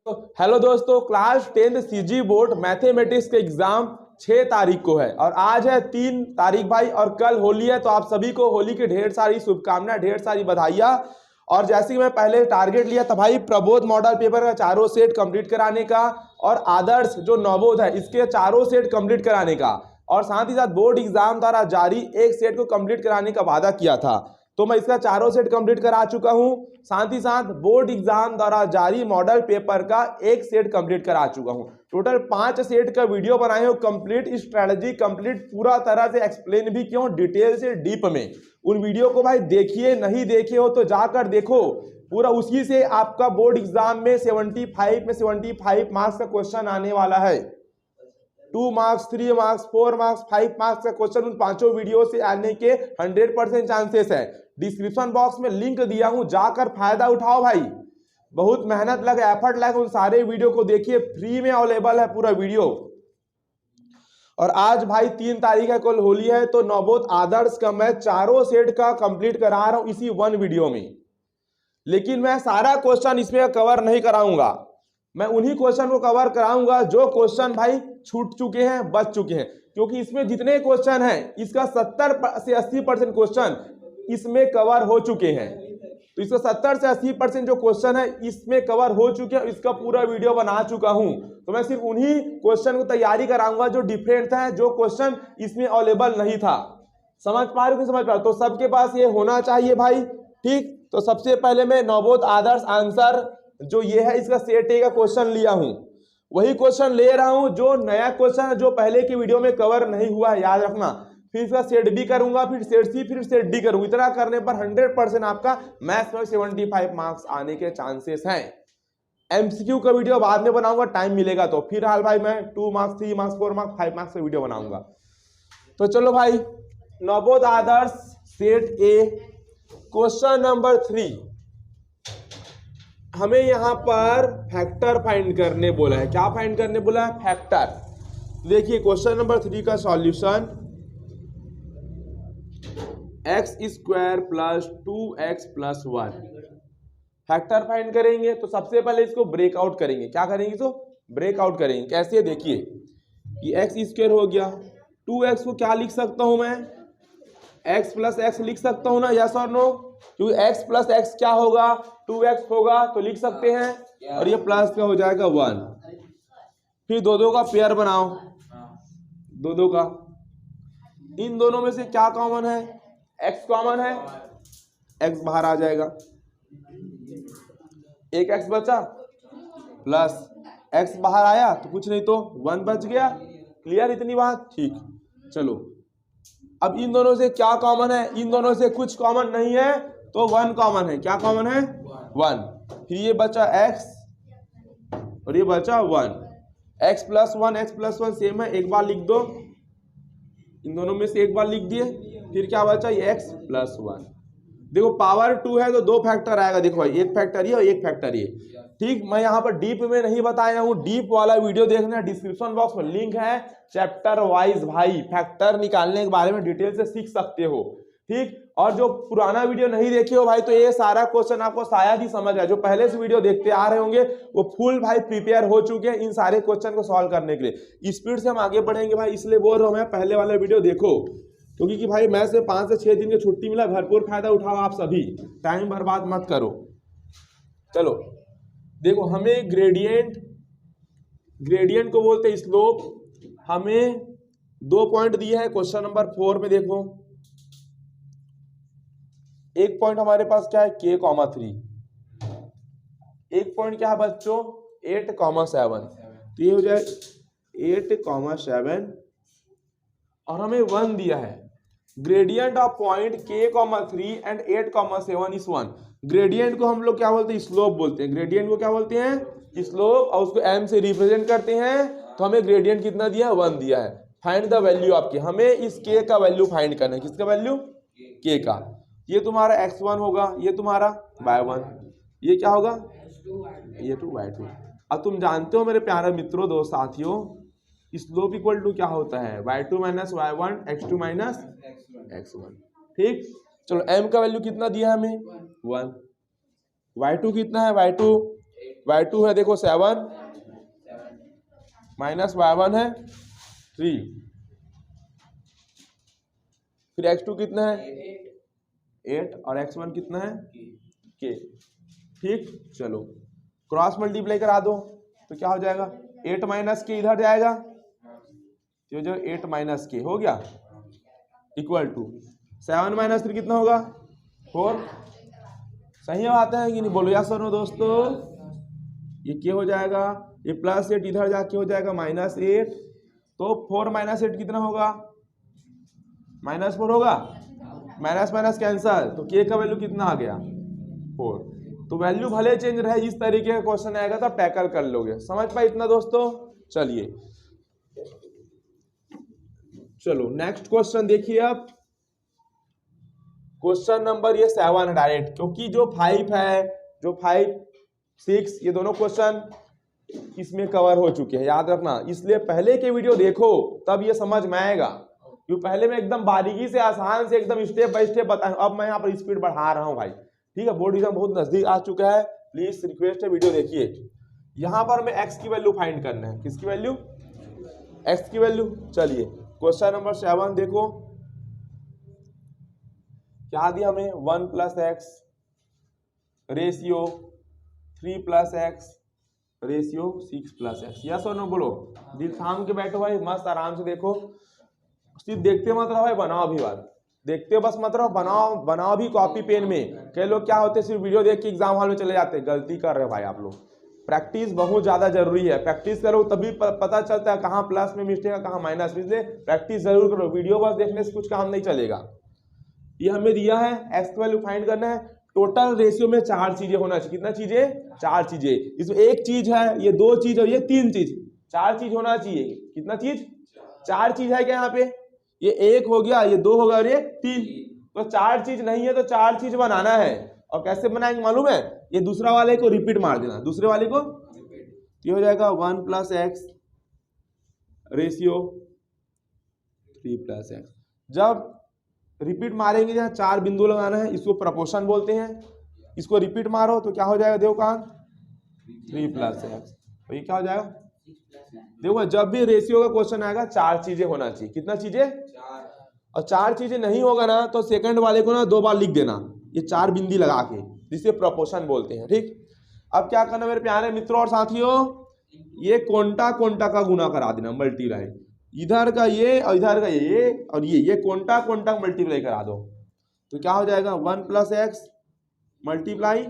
Hello दोस्तों, class 10th CG board mathematics के exam 6 तारीख को है और आज है 3 तारीख भाई और कल होली है। तो आप सभी को होली की ढेर सारी शुभकामनाएं, ढेर सारी बधाइयां। और जैसे कि मैं पहले टारगेट लिया था भाई प्रबोध मॉडल पेपर का चारों सेट कंप्लीट कराने का और आदर्श जो नवोद है इसके चारों सेट कंप्लीट कराने का, और साथ ही साथ बोर्ड एग्जाम द्वारा जारी एक सेट को कंप्लीट कराने का वादा किया था। तो मैं इसका चारों सेट कंप्लीट करा चुका हूं। साथ ही साथ बोर्ड एग्जाम द्वारा जारी मॉडल पेपर का एक सेट कंप्लीट करा चुका हूं। टोटल 5 सेट का वीडियो बनाए हो, कंप्लीट स्ट्रेटजी, कंप्लीट पूरा तरह से एक्सप्लेन भी क्यों डिटेल से डीप में। उन वीडियो को भाई देखिए, नहीं देखे हो तो जाकर देखो। पूरा उसी से आपका बोर्ड एग्जाम में 75 मार्क्स का क्वेश्चन आने वाला है। 2 मार्क्स, 3 मार्क्स, 4 मार्क्स, 5 मार्क्स का क्वेश्चन उन पांचों वीडियो से आने के 100% चांसेस है। डिस्क्रिप्शन बॉक्स में लिंक दिया हूं, जाकर फायदा उठाओ भाई। बहुत मेहनत लगे, एफर्ट लगे, उन सारे वीडियो को देखिए, फ्री में अवेलेबल है पूरा वीडियो। और आज भाई 3 तारीख है, कल होली है, तो नवोद आदर्श का मैं चारों सेट का कंप्लीट करा रहा हूं इसी 1 वीडियो में। लेकिन मैं सारा क्वेश्चन इसमें कवर नहीं कराऊंगा, मैं उन्हीं क्वेश्चन को कवर कराऊंगा जो क्वेश्चन भाई छूट चुके हैं, बच चुके हैं। क्योंकि इसमें जितने क्वेश्चन हैं इसका 70 से 80% क्वेश्चन इसमें कवर हो चुके हैं। तो इसका 70 से 80% जो क्वेश्चन है इसमें कवर हो चुके हैं, इसका पूरा वीडियो बना चुका हूं। तो मैं सिर्फ उन्हीं क्वेश्चन को तैयारी कराऊंगा जो डिफरेंट था, जो क्वेश्चन इसमें अवेलेबल नहीं था। समझ पा रहे हो कि समझ पा रहे हो? तो सबके पास ये होना चाहिए भाई, ठीक। तो सबसे पहले मैं नवोद आदर्श आंसर जो ये है इसका सेट ए का क्वेश्चन लिया हूं, वही क्वेश्चन ले रहा हूं जो नया क्वेश्चन है, जो पहले की वीडियो में कवर नहीं हुआ है, याद रखना। फिर इसका सेट बी करूंगा, फिर सेट सी, फिर सेट डी करूंगा। इतना करने पर 100% आपका मैथ्स में 75 मार्क्स आने के चांसेस हैं। एमसीक्यू का वीडियो बाद में बनाऊंगा, टाइम मिलेगा तो। फिलहाल भाई मैं 2 मार्क्स, 3 मार्क्स, 4 मार्क्स, 5 मार्क्स का वीडियो बनाऊंगा। तो चलो भाई, नवोद आदर्श सेट ए क्वेश्चन नंबर 3। हमें यहां पर फैक्टर फाइंड करने बोला है। क्या फाइंड करने बोला है? फैक्टर। देखिए क्वेश्चन नंबर 3 का solution x² + 2x + 1 factor find करेंगे। तो सबसे पहले इसको ब्रेकआउट करेंगे। क्या करेंगे? तो ब्रेकआउट करेंगे। कैसे? देखिए कि x² हो गया, 2x को क्या लिख सकता हूं मैं? x + x लिख सकता हूं ना, यस और नो? क्योंकि x + x क्या होगा? 2x होगा, तो लिख सकते हैं। और ये प्लस का हो जाएगा 1। फिर दो का पेयर बनाओ, दो का। इन दोनों में से क्या कॉमन है? x कॉमन है, x बाहर आ जाएगा, एक x बचा, प्लस x बाहर आया तो कुछ नहीं, तो 1 बच गया। क्लियर इतनी बात? ठीक। चलो अब इन दोनों से क्या कॉमन है? इन दोनों से कुछ कॉमन नहीं है, तो 1 कॉमन है। क्या कॉमन है? 1। फिर ये बचा x और ये बचा 1। x + 1, x + 1 सेम है, एक बार लिख दो। इन दोनों में से एक बार लिख दिए। फिर क्या बचा? ये x + 1। देखो पावर 2 है तो 2 फैक्टर आएगा। देखो भाई, एक फैक्टर ये और एक फैक्टर ये, ठीक। मैं यहाँ पर डीप में नहीं बताया हूँ, डीप वाला वीडियो देखना, डिस्क्रिप्शन बॉक्स में लिंक है। चैप्टर वाइज भाई फैक्टर निकालने के बारे में डिटेल से सीख सकते हो, ठीक। और जो पुराना वीडियो नहीं देखे हो भाई, तो ये सारा क्वेश्चन आपको शायद ही समझ आए। जो पहले से वीडियो देखते आ रहे होंगे वो फुल भाई प्रिपेयर हो चुके हैं इन सारे क्वेश्चन को सॉल्व करने के लिए। स्पीड से हम आगे बढ़ेंगे भाई, इसलिए बोल रहा हूँ मैं पहले वाला वीडियो देखो। क्योंकि कि भाई मैं से 5 से 6 दिन की छुट्टी मिला, भरपूर फायदा उठाओ आप सभी, टाइम बर्बाद मत करो। चलो देखो, हमें ग्रेडियंट को बोलते हैं स्लोप। हमें 2 पॉइंट दिए हैं क्वेश्चन नंबर 4 में। देखो एक पॉइंट हमारे पास क्या है? k,3। एक पॉइंट क्या है बच्चों? 8,7। तो ये हो जाए 8,7 और हमें 1 दिया है। Gradient of point k,3 and 8,7 is 1। Gradient को हम लोग क्या बोलते हैं? स्लोप बोलते हैं। ग्रेडियंट को क्या बोलते हैं? स्लोप। और उसको m से रिप्रेजेंट करते हैं। तो हमें ग्रेडियंट कितना दिया है? 1 दिया है। फाइंड द वैल्यू आपकी। हमें इस k का वैल्यू फाइंड करना है। किसका वैल्यू? k का। ये तुम्हारा x1 होगा, ये तुम्हारा y1, ये क्या होगा? ये 2 y2। अब तुम जानते हो मेरे प्यारे मित्रों, दोस्त साथियों, स्लोप इक्वल टू क्या होता है? y2 - y1 x2 - x1, ठीक। चलो m का वैल्यू कितना दिया है हमें? 1। y2 कितना है? y2 y2 है देखो 7 माइनस y1 है 3, फिर x2 कितना है 8 और x1 कितना है k। ठीक, चलो क्रॉस मल्टीप्लाई करा दो तो क्या हो जाएगा 8 माइनस के इधर जाएगा तो जो 8 माइनस के हो गया इक्वल टू 7 माइनस 3 कितना होगा 4। सही बात है कि नहीं, बोलो या सर नो दोस्तों। ये क्या हो जाएगा, ये प्लस 8 इधर जाके हो जाएगा -8, तो 4 माइनस 8 कितना होगा -4 होगा, माइनस माइनस कैंसल, तो के का वैल्यू कितना आ गया 4। तो वैल्यू भले चेंज रहे, इस तरीके का क्वेश्चन आएगा तो टैकल कर लोगे। समझ पाए इतना दोस्तों। चलिए चलो नेक्स्ट क्वेश्चन देखिए आप। क्वेश्चन नंबर ये 7 है डायरेक्ट, क्योंकि जो 5 है, जो 5 6 ये दोनों क्वेश्चन इसमें कवर हो चुके हैं, याद रखना। इसलिए पहले के वीडियो देखो तब ये समझ में आएगा, क्योंकि पहले मैं एकदम बारीकी से आसान से एकदम स्टेप बाय स्टेप बताया। अब मैं यहाँ पर स्पीड बढ़ा रहा हूँ भाई, ठीक है। बोर्ड एग्जाम बहुत नजदीक आ चुका है, प्लीज रिक्वेस्ट है वीडियो देखिए। यहाँ पर हमें x की वैल्यू फाइंड करना है। किसकी वैल्यू, x की वैल्यू। चलिए क्वेश्चन नंबर 7 देखो क्या दिया हमें, 1 + x ratio 3 + x ratio 6 + x। Yes और नो बोलो, दिल थाम के बैठो भाई, मस्त आराम से देखो। सिर्फ देखते मत रहो भाई, बनाओ भी बात, देखते हो बस मत रहो, बनाओ भी कॉपी पेन में। कई लोग क्या होते हैं सिर्फ वीडियो देख के एग्जाम हॉल में चले जाते हैं, गलती कर रहे हो भाई आप लोग। प्रैक्टिस बहुत ज्यादा जरूरी है, प्रैक्टिस करो तभी पता चलता है कहाँ प्लस में मिस्टेक है कहाँ माइनस में। इसलिए प्रैक्टिस जरूर करो, वीडियो बस देखने से कुछ काम नहीं चलेगा। ये हमें दिया है एक्स की वैल्यू फाइंड करना है। टोटल रेशियो में 4 चीजें होना चाहिए। कितना चीजें, 4 चीजें। इसमें एक चीज है, ये 2 चीज और ये 3 चीज, 4 चीज होना चाहिए। कितना चीज, 4 चीज है क्या यहाँ पे, ये 1 हो गया, ये 2 हो गया और ये 3। तो 4 चीज नहीं है तो 4 चीज बनाना है। और कैसे बनाएंगे मालूम है, ये दूसरा वाले को रिपीट मार देना, दूसरे वाले को। ये हो जाएगा 1 + x रेशियो 3 + x। जब रिपीट मारेंगे जहाँ 4 बिंदु लगाना है, इसको प्रपोर्शन बोलते हैं। इसको रिपीट मारो तो क्या हो जाएगा, देखो कहाँ 3 + x। तो ये क्या हो जाएगा, देखो जब भी रेशियो का क्वेश्चन आएगा 4 चीजें होना चाहिए। कितना चीजें, 4। और 4 चीजें नहीं होगा ना तो सेकंड वाले को ना 2 बार लिख देना, ये 4 बिंदी लगा के, जिसे प्रोपोर्शन बोलते हैं। ठीक, अब क्या करना मेरे प्यारे मित्रों और साथियों, ये कोंटा कोंटा का गुना करा देना, मल्टीप्लाई। इधर का ये और इधर का ये और ये कोंटा कोंटा मल्टीप्लाई करा दो तो क्या हो जाएगा 1 + x मल्टीप्लाई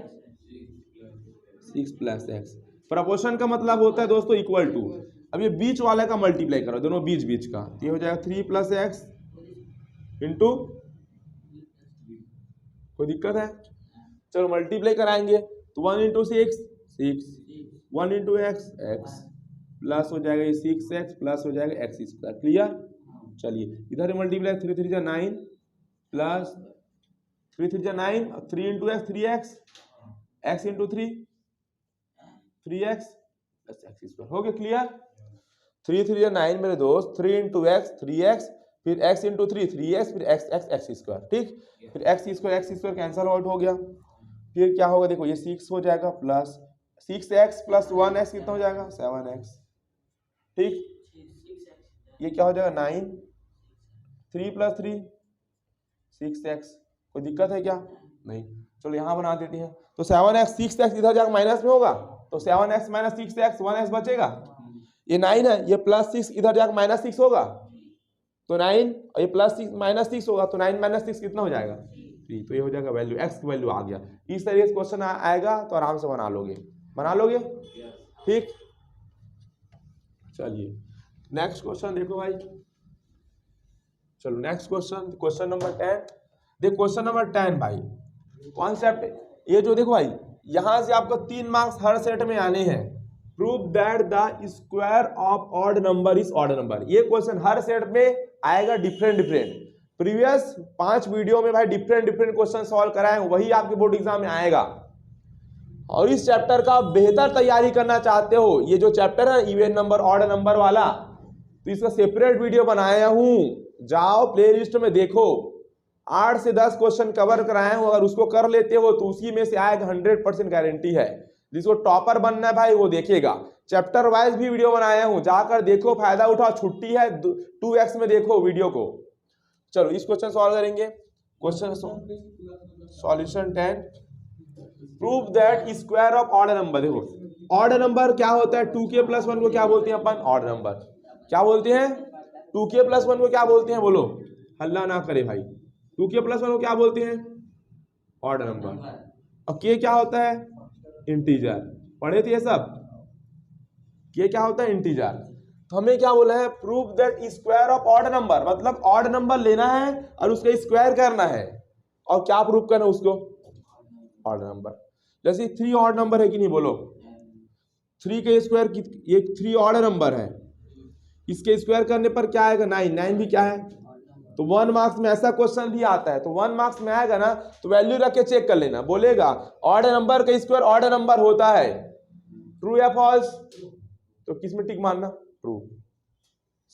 6 + x। प्रपोर्शन का मतलब होता है दोस्तों इक्वल टू। अब ये बीच वाले का मल्टीप्लाई करो, दोनों बीच बीच का, ये हो जाएगा 3 + x इंटू, कोई दिक्कत है, चलो मल्टीप्लाई कराएंगे तो 1 × 6 6, 1 × x x, प्लस हो जाएगा ये 6x प्लस हो जाएगा x²। क्लियर। चलिए इधर multiply 3 × 3 = 9 plus 3 × 3 = 9, 3 × x 3x, x × 3 3x plus x²। हो गया क्लियर। 3 × 3 = 9 मेरे दोस्त, 3 × x 3x, फिर x × 3 3x, फिर x²। ठीक, फिर x² कैंसल आउट हो गया। फिर क्या होगा देखो, ये 6 हो जाएगा प्लस 6x प्लस 1x कितना हो जाएगा 7x। ठीक, ये क्या हो जाएगा 9, 3 + 3 6x। कोई दिक्कत है क्या, नहीं। चलो यहाँ बना देते हैं तो 7x 6x इधर जाकर माइनस में होगा तो 7x - 6x 1x बचेगा। ये 9 है, ये +6 इधर जाकर -6 होगा तो 9, और ये +6 - 6 होगा तो 9 - 6 कितना हो जाएगा 3। तो ये हो जाएगा वैल्यू, x की वैल्यू आ गया। इस तरीके से क्वेश्चन आएगा तो आराम से बना लोगे। ठीक, चलिए नेक्स्ट क्वेश्चन देखो भाई। चलो नेक्स्ट क्वेश्चन नंबर 10। देखो क्वेश्चन नंबर 10 भाई, कॉन्सेप्ट ये जो देखो भाई, यहां से आपको 3 मार्क्स हर सेट में आने हैं। Prove that the square of odd number is odd number. ये क्वेश्चन हर सेट में आएगा, डिफरेंट। प्रीवियस 5 वीडियो में भाई डिफरेंट क्वेश्चन सॉल्व कराए, वही आपके बोर्ड एग्जाम में आएगा। और इस चैप्टर का बेहतर तैयारी करना चाहते हो, ये जो चैप्टर है इवन नंबर ऑड नंबर वाला, तो इसका सेपरेट वीडियो बनाया हूं, जाओ प्लेलिस्ट में देखो। 8 से 10 क्वेश्चन कवर कराए हूं, अगर उसको कर लेते हो तो उसी में से आएगा, 100% गारंटी है। जिसको टॉपर बनना है भाई वो देखेगा, चैप्टर वाइज भी वीडियो बनाया हूं, जाकर देखो, फायदा उठाओ, छुट्टी है 2x में देखो वीडियो को। चलो इस क्वेश्चन सॉल्व करेंगे। Question solution 10, prove that square of odd number. देखो ऑड नंबर क्या होता है, 2k प्लस 1 को क्या बोलते हैं अपन, ऑड नंबर। क्या बोलते हैं, 2k प्लस 1 को क्या बोलते हैं, बोलो, हल्ला ना करे भाई। 2k प्लस 1 को क्या बोलते हैं, ऑड नंबर। और k क्या होता है, इंटीजर। पढ़े थे ये सब, k क्या होता है, इंटीजर। तो हमें क्या बोला है, prove that square of odd number, मतलब ऑड नंबर लेना है और उसका स्क्वायर करना है। और क्या प्रूव करना है उसको, ऑड नंबर। जैसे 3 ऑड नंबर है कि नहीं, बोलो 3 के स्क्वायर की, ये 3 ऑड नंबर है, इसके स्क्वायर करने पर क्या आएगा, 9। 9 भी क्या है, तो 1 मार्क्स में ऐसा क्वेश्चन भी आता है, तो 1 मार्क्स में आएगा ना, तो वैल्यू रख के चेक कर लेना। बोलेगा ऑड नंबर का स्क्वायर ऑड नंबर होता है, ट्रू या फॉल्स, तो किस में टिक मारना, ट्रू।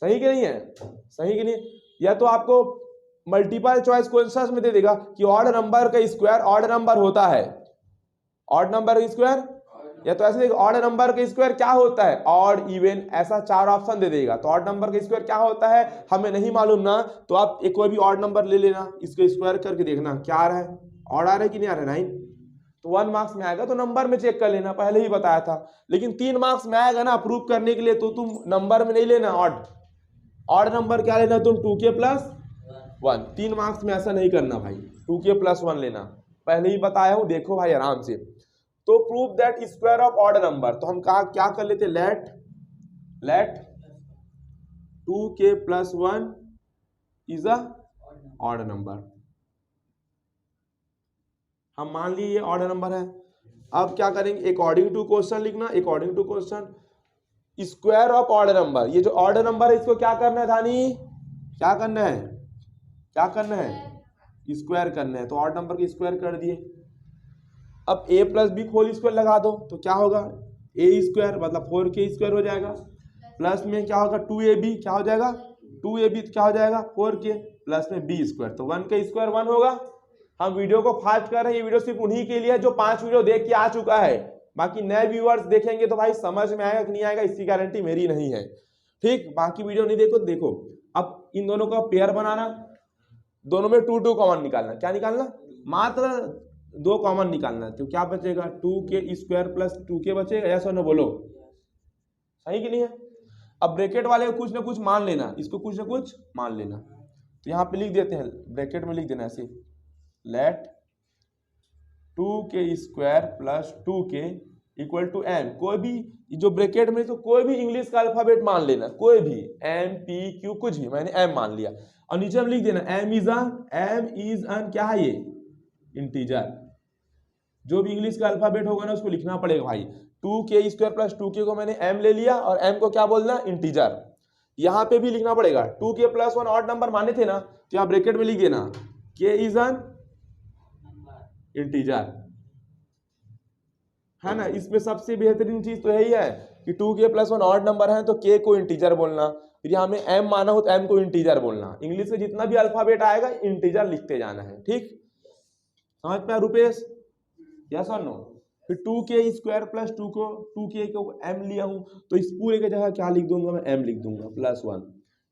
सही कि नहीं है, सही कि नहीं। या तो आपको मल्टीपल चॉइस क्वेश्चंस में दे देगा कि ऑड नंबर का स्क्वायर ऑड नंबर होता है, ऑड नंबर का स्क्वायर, या तो ऐसे ऑड नंबर का स्क्वायर क्या होता है, ऑड इवन, ऐसा 4 ऑप्शन दे देगा। तो ऑड नंबर का स्क्वायर क्या होता है हमें नहीं मालूम ना, तो आप एक कोई भी ऑड नंबर ले लेना, इसको स्क्वायर करके देखना क्या आ रहा है, ऑड आ रहा है कि नहीं आ रहा है, 9। तो 1 मार्क्स में आएगा, तो नंबर में चेक कर लेना, पहले ही बताया था। लेकिन 3 मार्क्स में आएगा ना प्रूव करने के लिए, तो तुम नंबर में नहीं लेना ऑड नंबर, क्या लेना तुम, 2k प्लस 1। 3 मार्क्स में ऐसा नहीं करना भाई, 2k प्लस 1 लेना, पहले ही बताया हूं, देखो भाई आराम से। तो prove that square of odd number, तो हम कहा क्या कर लेते, let 2k plus 1 is a odd number. हम मान लिए ये ऑड नंबर है। अब क्या करेंगे, अकॉर्डिंग टू क्वेश्चन लिखना, according to question square of odd number. ये जो ऑड नंबर है इसको क्या करना है धानी, क्या करना है, क्या करना है, स्क्वायर करना है। तो ऑड नंबर के स्क्वायर कर दिए। अब a plus B whole square लगा दो, तो क्या होगा, a स्क्वायर मतलब 4k स्क्वायर हो जाएगा, प्लस में क्या होगा 2ab, क्या हो जाएगा 2ab, क्या हो जाएगा 4k, प्लस में b स्क्वायर, तो 1 का स्क्वायर 1 होगा। हम वीडियो को फास्ट कर रहे हैं, ये वीडियो सिर्फ उन्हीं के लिए जो 5 वीडियो देख के आ चुका है। बाकी नए व्यूअर्स देखेंगे तो भाई समझ में आएगा कि नहीं आएगा, इसकी गारंटी मेरी नहीं है, ठीक। बाकी वीडियो नहीं देखो, देखो अब इन दोनों का पेयर बनाना, दोनों में 2 2 कॉमन निकालना। क्या निकालना, मात्र 2 कॉमन निकालना। तो क्या बचेगा, 2k स्क्वायर प्लस 2k बचेगा, ऐसा ना बोलो, सही कि नहीं है। अब ब्रैकेट वाले को कुछ ना कुछ मान लेना, इसको कुछ ना कुछ मान लेना। तो यहाँ पे लिख देते हैं, ब्रैकेट में लिख देना ऐसे, let 2k square plus 2k equal to m। कोई भी जो ब्रैकेट में, तो कोई भी इंग्लिश का अल्फाबेट मान लेना, कोई भी m p q कुछ भी, मैंने m मान लिया। और नीचे हम लिख देना m इज अन क्या है, ये इंटीजर। जो भी इंग्लिश का अल्फाबेट होगा ना उसको लिखना पड़ेगा भाई। 2k स्क्वायर प्लस 2k को मैंने m ले लिया, और m को क्या बोलना, इंटीजर। यहाँ पे भी लिखना पड़ेगा, 2k प्लस 1 ऑड नंबर माने थे ना, तो यहाँ ब्रैकेट में लिख देना k इज अन इंटीजर, है ना। इसमें सबसे बेहतरीन चीज तो यही है कि 2k प्लस 1 ऑड नंबर है तो k को इंटीजर बोलना, फिर यहाँ में m माना हो तो m को इंटीजर बोलना। इंग्लिश में जितना भी अल्फाबेट आएगा इंटीजर लिखते जाना है, ठीक। समझ पाया रुपेश, यस और नो। फिर 2k स्क्वायर प्लस 2k को m लिया हूं, तो इस पूरे के जगह क्या लिख दूंगा, मैं m लिख दूंगा प्लस 1।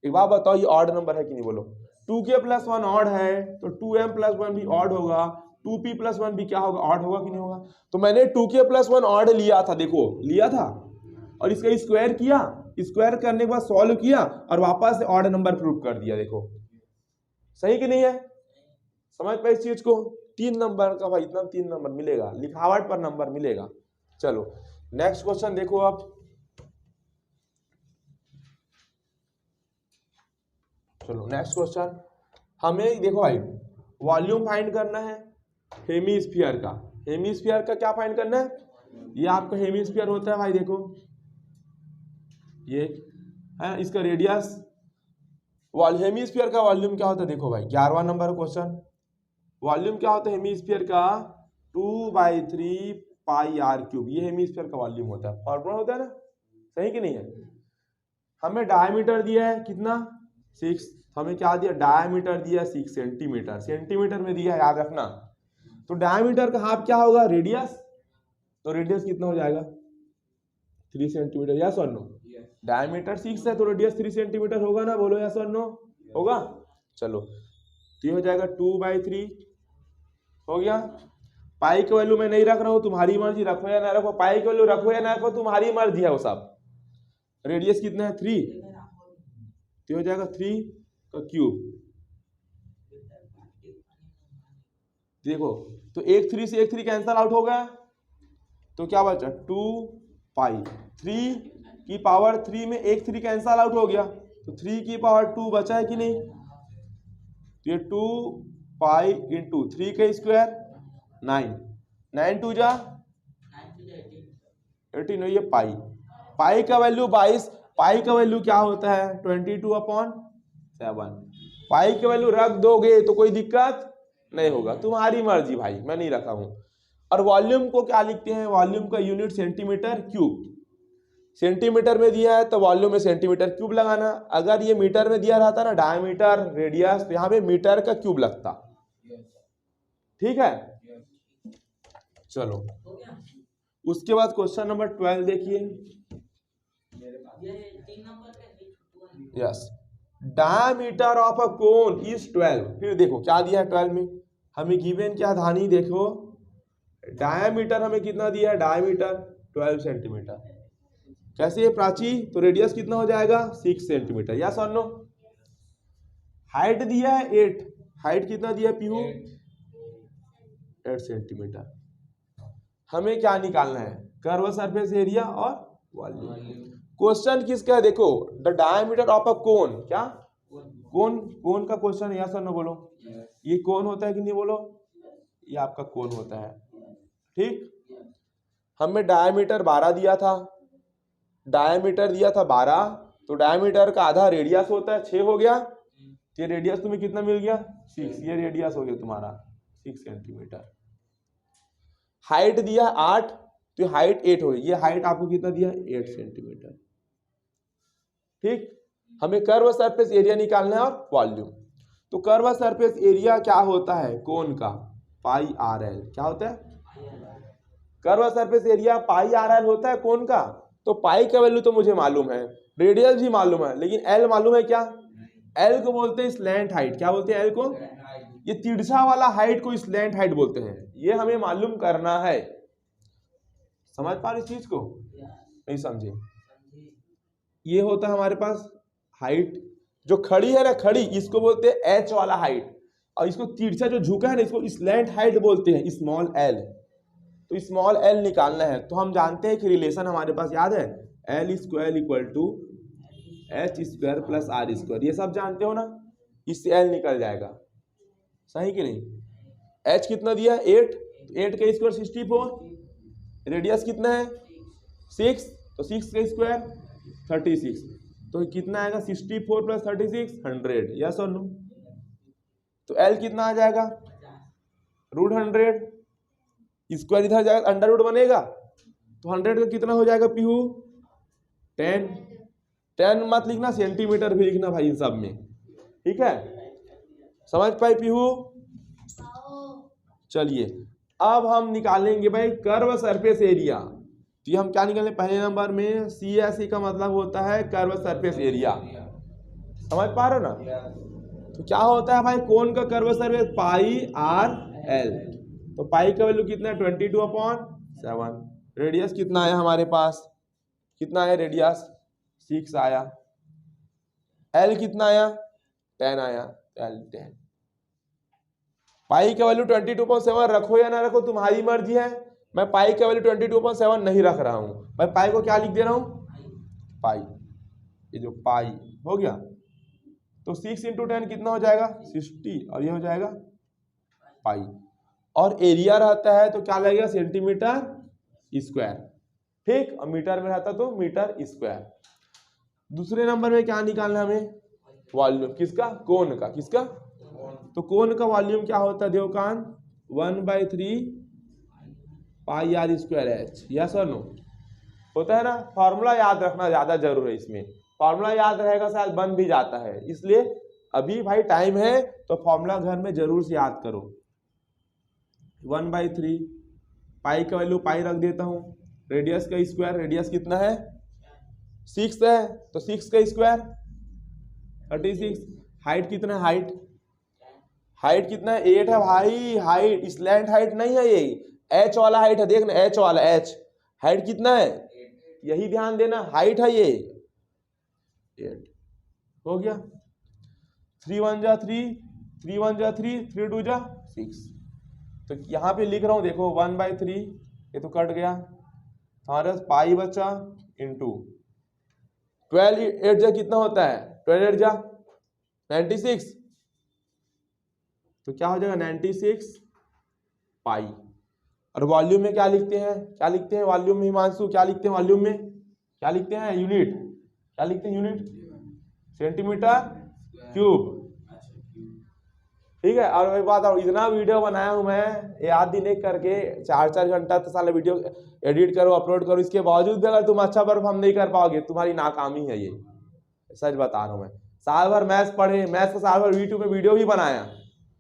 एक बात बताओ, ये ऑड नंबर है कि नहीं, बोलो। 2k प्लस 1 ऑड है तो 2m प्लस 1 भी ऑड होगा, 2p प्लस 1 भी क्या होगा, ऑड होगा कि नहीं होगा। तो मैंने 2k प्लस 1 ऑड लिया था, देखो लिया था, और इसका स्क्वायर किया, स्क्वायर करने के बाद सॉल्व किया और वापस से ऑड नंबर प्रूव कर दिया। देखो सही कि नहीं है, समझ पाए इस चीज को। 3 नंबर का भाई, इतना 3 नंबर मिलेगा, लिखावट पर नंबर मिलेगा। चलो नेक्स्ट क्वेश्चन देखो आप, चलो नेक्स्ट क्वेश्चन। हमें देखो भाई वॉल्यूम फाइंड करना है हेमीस्फीयर का। हेमीस्फीयर का क्या फाइंड करना है, ये आपका हेमीस्फीयर होता है भाई, देखो ये है इसका रेडियस। हेमीस्फीयर का वॉल्यूम क्या होता है, देखो भाई 11वां नंबर क्वेश्चन। वॉल्यूम क्या होता है हेमीस्फीयर का, 2/3 पाई आर क्यूब, ये हेमीस्फीयर का वॉल्यूम होता है, फॉर्मूला होता है ना, सही कि नहीं है। हमें डायमीटर दिया है कितना, 6, हमें क्या दिया, डायमीटर दिया 6 सेंटीमीटर, सेंटीमीटर में दिया है, याद रखना। तो डायमीटर का हाफ क्या होगा, रेडियस, तो रेडियस कितना हो जाएगा 3 सेंटीमीटर, यस और नो। डायमीटर 6 है तो रेडियस 3 सेंटीमीटर होगा ना, बोलो यस और नो, होगा। चलो तो ये हो जाएगा 2/3 हो गया। पाई की वैल्यू मैं नहीं रख रहा हूं, तुम्हारी मर्जी, रखो या ना रखो, पाई की वैल्यू रखो या ना रखो तुम्हारी मर्जी है वो सब। रेडियस कितना है 3, तो हो जाएगा 3 का क्यूब। देखो तो एक 3 से एक 3 कैंसल आउट हो गया, तो क्या बचा 2 पाई। 3 की पावर 3 में एक 3 कैंसल आउट हो गया, तो 3 की पावर 2 बचा है कि नहीं, तो ये 2 पाई इंटू 3 का स्क्वायर 9, 9 2 जा 18, ये पाई। पाई का वैल्यू 22, पाई का वैल्यू क्या होता है 22/7। पाई की वैल्यू रख दोगे तो कोई दिक्कत नहीं होगा, तुम्हारी मर्जी भाई, मैं नहीं रखा हूं। और वॉल्यूम को क्या लिखते हैं, वॉल्यूम का यूनिट सेंटीमीटर क्यूब। सेंटीमीटर में दिया है तो वॉल्यूम में सेंटीमीटर क्यूब लगाना। अगर ये मीटर में दिया रहता ना डायमीटर रेडियस, तो यहाँ पे मीटर का क्यूब लगता। ठीक है, चलो उसके बाद क्वेश्चन नंबर 12 देखिए। Yes, diameter of a cone is 12। फिर देखो क्या दिया है 12 में, हमें गिवन क्या धानी, देखो डायमीटर हमें कितना दिया है, डायमीटर 12 सेंटीमीटर। कैसे है प्राची, तो रेडियस कितना हो जाएगा 6 सेंटीमीटर, या सर नो। हाइट दिया है 8, हाइट कितना दिया पीहू 8 सेंटीमीटर। हमें क्या निकालना है, कर्व सरफेस एरिया और वॉल्यूम। क्वेश्चन किसका है, देखो द डायमीटर ऑफ अ कोन, क्या कोन, कोन का क्वेश्चन, या सर नो बोलो। ये कोन होता है कि नहीं बोलो, ये आपका कोन होता है। ठीक, हमें डायमीटर 12 दिया था, डायमीटर दिया था 12, तो डायमीटर का आधा रेडियस होता है 6 हो गया। ये रेडियस तुम्हें कितना मिल गया 6, ये रेडियस हो गया तुम्हारा 6 सेंटीमीटर। हाइट दिया 8, तो हाइट 8 हो गई, ये हाइट आपको कितना दिया 8 सेंटीमीटर। ठीक, हमें कर्व सरफेस एरिया निकालना है और वॉल्यूम। तो कर्व सरफेस एरिया क्या होता है कोन का, पाई आर एल। क्या होता है, curve surface area pi R L होता है कोन का। तो पाई का वैल्यू तो मुझे मालूम है, रेडियस भी मालूम है, लेकिन एल मालूम है क्या, एल को बोलते हैं स्लैंट हाइट। क्या बोलते हैं एल को, ये तिरछा वाला हाइट को स्लैंट हाइट बोलते हैं। ये हमें मालूम करना है, समझ पा रहे इस चीज को, नहीं समझे। ये होता है हमारे पास हाइट, जो खड़ी है ना खड़ी, इसको बोलते हैं एच वाला हाइट, और इसको तिरछा जो झुका है ना इसको स्लैंट हाइट बोलते हैं, स्मॉल एल। तो स्मॉल एल निकालना है, तो हम जानते हैं कि रिलेशन हमारे पास याद है, L square equal to H square plus R square, ये सब जानते हो ना, इससे एल निकल जाएगा, सही कि नहीं। एच कितना दिया है 8, 8 का स्क्वायर 64, रेडियस कितना है 6, तो 6 का स्क्वायर 36, तो कितना आएगा 64 प्लस 36 100, यस और नो। तो एल कितना आ जाएगा √100, स्क्वायर इधर जाएगा अंडर रूट बनेगा, तो 100 का कितना हो जाएगा पीहू 10। 10 मत लिखना, सेंटीमीटर भी लिखना भाई इन सब में, ठीक है, समझ पाए पीहू। चलिए अब हम निकालेंगे भाई कर्व सरफेस एरिया। तो ये हम क्या निकालेंगे, पहले नंबर में सी एस ई का मतलब होता है कर्व सरफेस एरिया, समझ पा रहे हो ना। तो क्या होता है भाई कोन का कर्व सरफेस पाई आर एल, तो पाई का वैल्यू कितना है 22/7। रेडियस कितना आया हमारे पास, कितना आया रेडियस 6 आया, एल कितना आया 10 आया, एल 10। पाई का वैल्यू 22/7 रखो या ना रखो तुम्हारी मर्जी है, मैं पाई का वैल्यू 22/7 नहीं रख रहा हूं। मैं पाई को क्या लिख दे रहा हूं पाई, ये जो पाई हो गया, तो 6 × 10 कितना हो जाएगा 60, और ये हो जाएगा पाई। और एरिया रहता है तो क्या लगेगा सेंटीमीटर स्क्वायर, ठीक, और मीटर में रहता तो मीटर स्क्वायर। दूसरे नंबर में क्या निकालना हमें, वॉल्यूम किसका, कोन का, किसका, तो कोन का वॉल्यूम क्या होता है देवकान 1/3 पाई आर स्क्वायर एच, यस और नो, होता है ना। फॉर्मूला याद रखना ज्यादा जरूरी है, इसमें फॉर्मूला याद रहेगा शायद बन भी जाता है, इसलिए अभी भाई टाइम है तो फॉर्मूला घर में जरूर से याद करो। 1/3 पाई का वैल्यू पाई रख देता हूँ, रेडियस का स्क्वायर, रेडियस कितना है 6 है तो 6 का स्क्वायर 36। हाइट कितना है, हाइट कितना है 8 है भाई। हाइट स्लैंट हाइट नहीं है, ये एच वाला हाइट है, देखना एच वाला, एच हाइट कितना है, यही ध्यान देना, हाइट है ये 8 हो गया। 3 1 जा 3, 3 1 जा 3, 3 2 जा 6। तो यहाँ पे लिख रहा हूँ देखो 1/3, ये तो कट गया, हमारे पास पाई बचा इंटू 12 8 जा कितना होता है, 12 8 जा 96, तो क्या हो जाएगा 96 पाई। और वॉल्यूम में क्या लिखते हैं, क्या लिखते हैं वॉल्यूम में हिमांशु, क्या लिखते हैं वॉल्यूम में, क्या लिखते हैं यूनिट, क्या लिखते हैं यूनिट, सेंटीमीटर क्यूब। ठीक है। और एक बात, और इतना वीडियो बनाया हूं मैं याद दिन एक करके, 4 घंटा तो साला वीडियो एडिट करो अपलोड करो, इसके बावजूद भी अगर तुम अच्छा परफॉर्म नहीं कर पाओगे तुम्हारी नाकामी है ये, सच बता रहा हूं मैं। साल भर मैथ्स पढ़े, मैथ्स का साल भर यूट्यूब में वीडियो भी बनाया,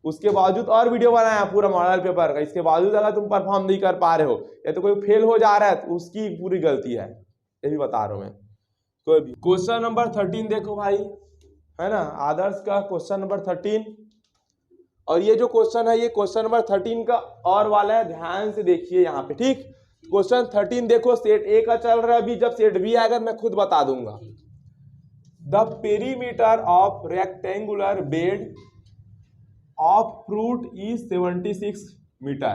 उसके बावजूद और वीडियो बनाया पूरा मॉडल पेपर का, इसके बावजूद अगर तुम परफॉर्म नहीं कर पा रहे हो या तो कोई फेल हो जा रहा है तो उसकी पूरी गलती है, ये भी बता रहा हूं मैं। कोई भी क्वेश्चन नंबर 13 देखो भाई, है ना, आदर्श का क्वेश्चन नंबर 13। और ये जो क्वेश्चन है ये क्वेश्चन नंबर 13 का और वाला है, ध्यान से देखिए यहाँ पे। ठीक, क्वेश्चन 13 देखो, सेट ए का चल रहा है अभी, जब सेट बी आएगा मैं खुद बता दूंगा। The perimeter of rectangular bed of fruit is 76 metre.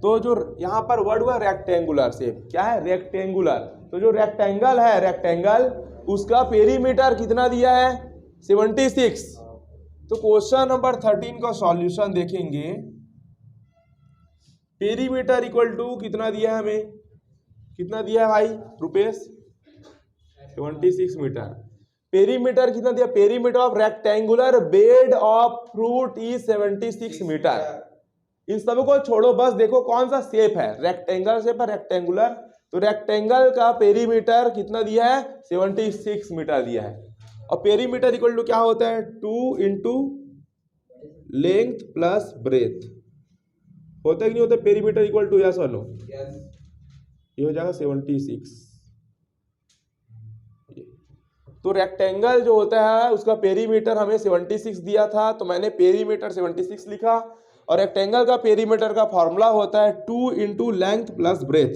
तो जो यहाँ पर वर्ड हुआ रेक्टेंगुलर शेप, क्या है रेक्टेंगुलर, तो जो रेक्टेंगल है, रेक्टेंगल उसका पेरीमीटर कितना दिया है 76। तो क्वेश्चन नंबर 13 का सॉल्यूशन देखेंगे, पेरीमीटर इक्वल टू कितना दिया है हमें, कितना दिया है भाई रुपेश 76 मीटर। पेरीमीटर कितना दिया, perimeter of rectangular bed of fruit is 76 metre. इन सब को छोड़ो, बस देखो कौन सा शेप है, रेक्टेंगल शेप है, रेक्टेंगुलर, तो रेक्टेंगल का पेरीमीटर कितना दिया है 76 मीटर दिया है। और पेरीमीटर इक्वल टू क्या होता है 2 इंटू लेंथ प्लस ब्रेथ, होता है कि नहीं होता पेरीमीटर इक्वल टू, यस और नो, ये हो जाएगा 76। तो रेक्टेंगल जो होता है उसका पेरीमीटर हमें 76 दिया था, तो मैंने पेरीमीटर 76 लिखा। और रेक्टेंगल का पेरीमीटर का फॉर्मूला होता है 2 इंटू लेंथ प्लस ब्रेथ,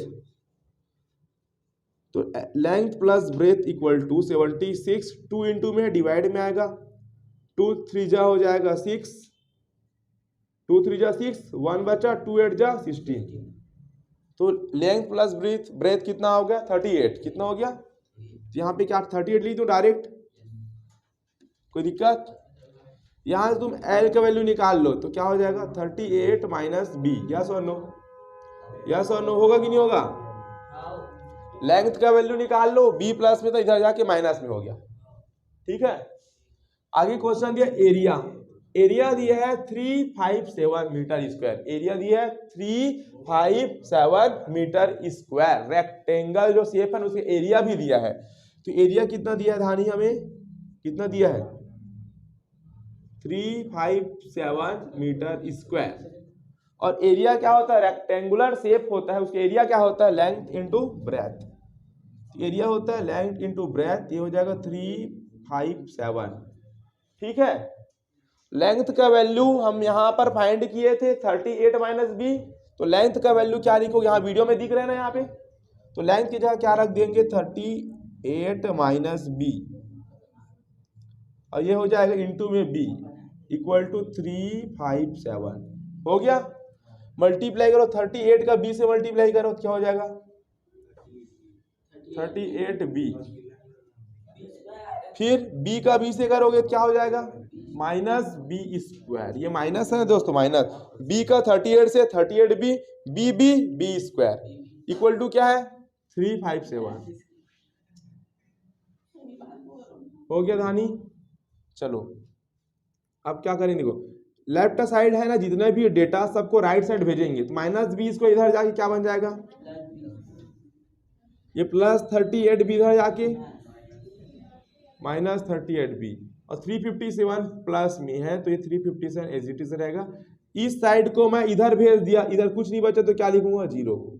तो length plus breadth equal to 76, 2 into में डिवाइड में आएगा, 2 3 जा हो जाएगा 6, 2 3 जा 6, 1 बचा, 2 8 जा 16। तो लेंथ प्लस ब्रेथ कितना हो गया 38, कितना हो गया, यहाँ पे क्या 38 ली तो डायरेक्ट, कोई दिक्कत। यहाँ से तुम L का वैल्यू निकाल लो तो क्या हो जाएगा 38 माइनस बी, यस और नो, यस और नो, होगा कि नहीं होगा। लेंथ का वैल्यू निकाल लो, बी प्लस में तो इधर जाके माइनस में हो गया। ठीक है, आगे क्वेश्चन दिया एरिया, एरिया दिया है 357 मीटर स्क्वायर, एरिया दिया है 357 मीटर स्क्वायर। रेक्टेंगल जो शेप है उसका एरिया भी दिया है, तो एरिया कितना दिया है धानी, हमें कितना दिया है 357 मीटर स्क्वायर। और एरिया क्या होता है, रेक्टेंगुलर शेप होता है, उसका एरिया क्या होता है लेंथ इंटू ब्रेथ, एरिया होता है लेंथ इंटू ब्रेथ, ये हो जाएगा 357। ठीक है, लेंथ का वैल्यू हम यहाँ पर फाइंड किए थे 38 माइनस बी, तो लेंथ का वैल्यू क्या लिखोगे, यहाँ वीडियो में दिख रहे हैं ना यहाँ पे, तो लेंथ की जगह क्या रख देंगे 38 माइनस बी, और ये हो जाएगा इंटू में बी इक्वल टू 357 हो गया। मल्टीप्लाई करो 38 का बी से मल्टीप्लाई करो तो क्या हो जाएगा 38b, फिर b का b से करोगे क्या हो जाएगा माइनस बी स्क्वायर, ये माइनस है दोस्तों, माइनस b का 38 से 38b, b square equal to क्या है 357 हो गया धानी। चलो अब क्या करेंगे, देखो लेफ्ट साइड है ना, जितने भी डेटा सबको राइट साइड भेजेंगे, तो माइनस 20 को इधर जाके क्या बन जाएगा, ये प्लस 38 भी इधर जाके माइनस 38 भी, और 357 प्लस में है तो ये 357 एज इट इज रहेगा, इस साइड को मैं इधर भेज दिया, इधर कुछ नहीं बचा तो क्या लिखूंगा 0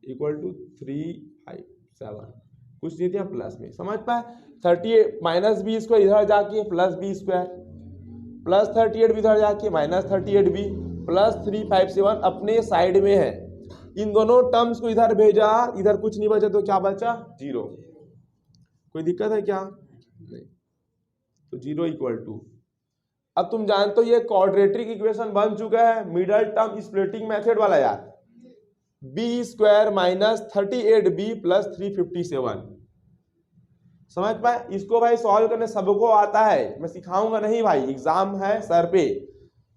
इक्वल टू 357, कुछ नहीं दिया प्लस में, समझ पाए। 38 माइनस बी स्क्वायर इधर जाके प्लस बी स्क्वायर प्लस 38 भी इधर जाके माइनस 38 बी प्लस 357 अपने साइड में है। इन दोनों टर्म्स को इधर भेजा, इधर कुछ नहीं बचा तो क्या बचा 0। कोई दिक्कत है क्या? नहीं। तो 0 इक्वल टू, अब तुम जानते हो ये क्वाड्रेटिक इक्वेशन बन चुका है मिडल टर्म स्प्लिटिंग मेथड वाला यार, B square minus 38 B plus 357। समझ पाए? इसको भाई सॉल्व करने सबको आता है, मैं सिखाऊंगा नहीं भाई, एग्जाम है सर पे।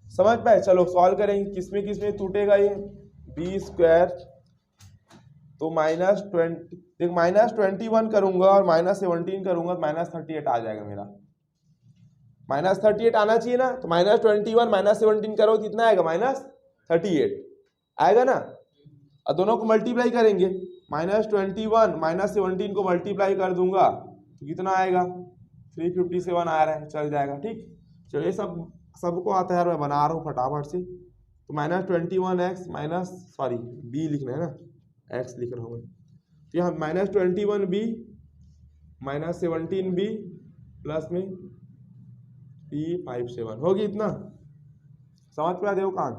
समझ पाए? चलो सॉल्व करेंगे। किसमें किसमें टूटेगा ये, बी स्क्वायर तो माइनस 21 करूंगा और माइनस 17 करूंगा तो माइनस 38 आ जाएगा मेरा। माइनस 38 आना चाहिए ना, तो माइनस 21 माइनस 17 करो कितना आएगा माइनस 38 आएगा ना। और दोनों को मल्टीप्लाई करेंगे, माइनस 21 माइनस 17 को मल्टीप्लाई कर दूंगा तो कितना आएगा 357 आ रहा है, चल जाएगा। ठीक, चलो ये सबको आता है यार, मैं बना रहा हूँ फटाफट से। तो minus 21x minus sorry B लिखना है ना, एक्स लिख रहा हूँ। तो यहाँ minus 21b minus 17b plus में 357 होगी इतना। समझ पे आ देवकांत?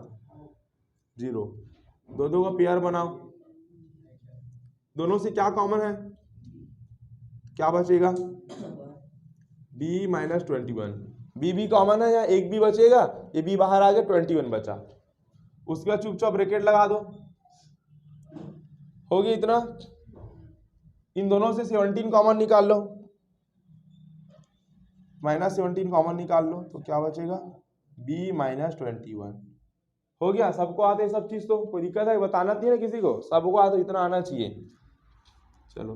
0 दो का पेयर बनाओ, दोनों से क्या कॉमन है, क्या बचेगा b माइनस 21, बी कॉमन है, यहाँ एक भी बचेगा, ये b बाहर आ गया 21 बचा, उसका चुपचाप ब्रैकेट लगा दो, हो गया इतना। इन दोनों से 17 कॉमन निकाल लो, माइनस 17 कॉमन निकाल लो तो क्या बचेगा b माइनस 21। हो गया, सबको आते हैं सब चीज, तो कोई दिक्कत है बताना चाहिए ना किसी को, सबको आता इतना आना चाहिए। चलो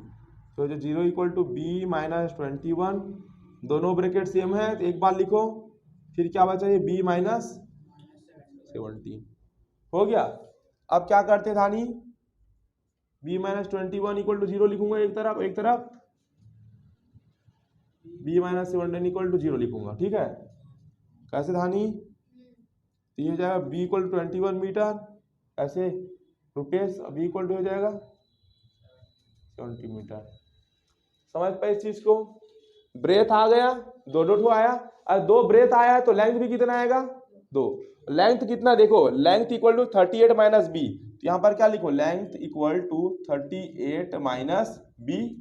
तो जो 0 इक्वल टू बी माइनस 21, दोनों ब्रैकेट सेम है तो एक बार लिखो, फिर क्या बचा ये b माइनस 17 हो गया। अब क्या करते धानी, b माइनस 21 इक्वल टू 0 लिखूंगा एक तरफ b माइनस 17 इक्वल टू 0 लिखूंगा। ठीक है, कैसे धानी, तो ये हो जाएगा b इक्वल टू 21 मीटर, ऐसे रुपेश b इक्वल टू हो जाएगा 70 मीटर। समझ पाए इस चीज को? ब्रेथ आ गया, दो आया, और 2 ब्रेथ आया तो लेंथ भी कितना आएगा 2। लेंथ कितना देखो, length equal to 38 minus B, तो यहाँ पर क्या लिखो length equal to 38 minus B,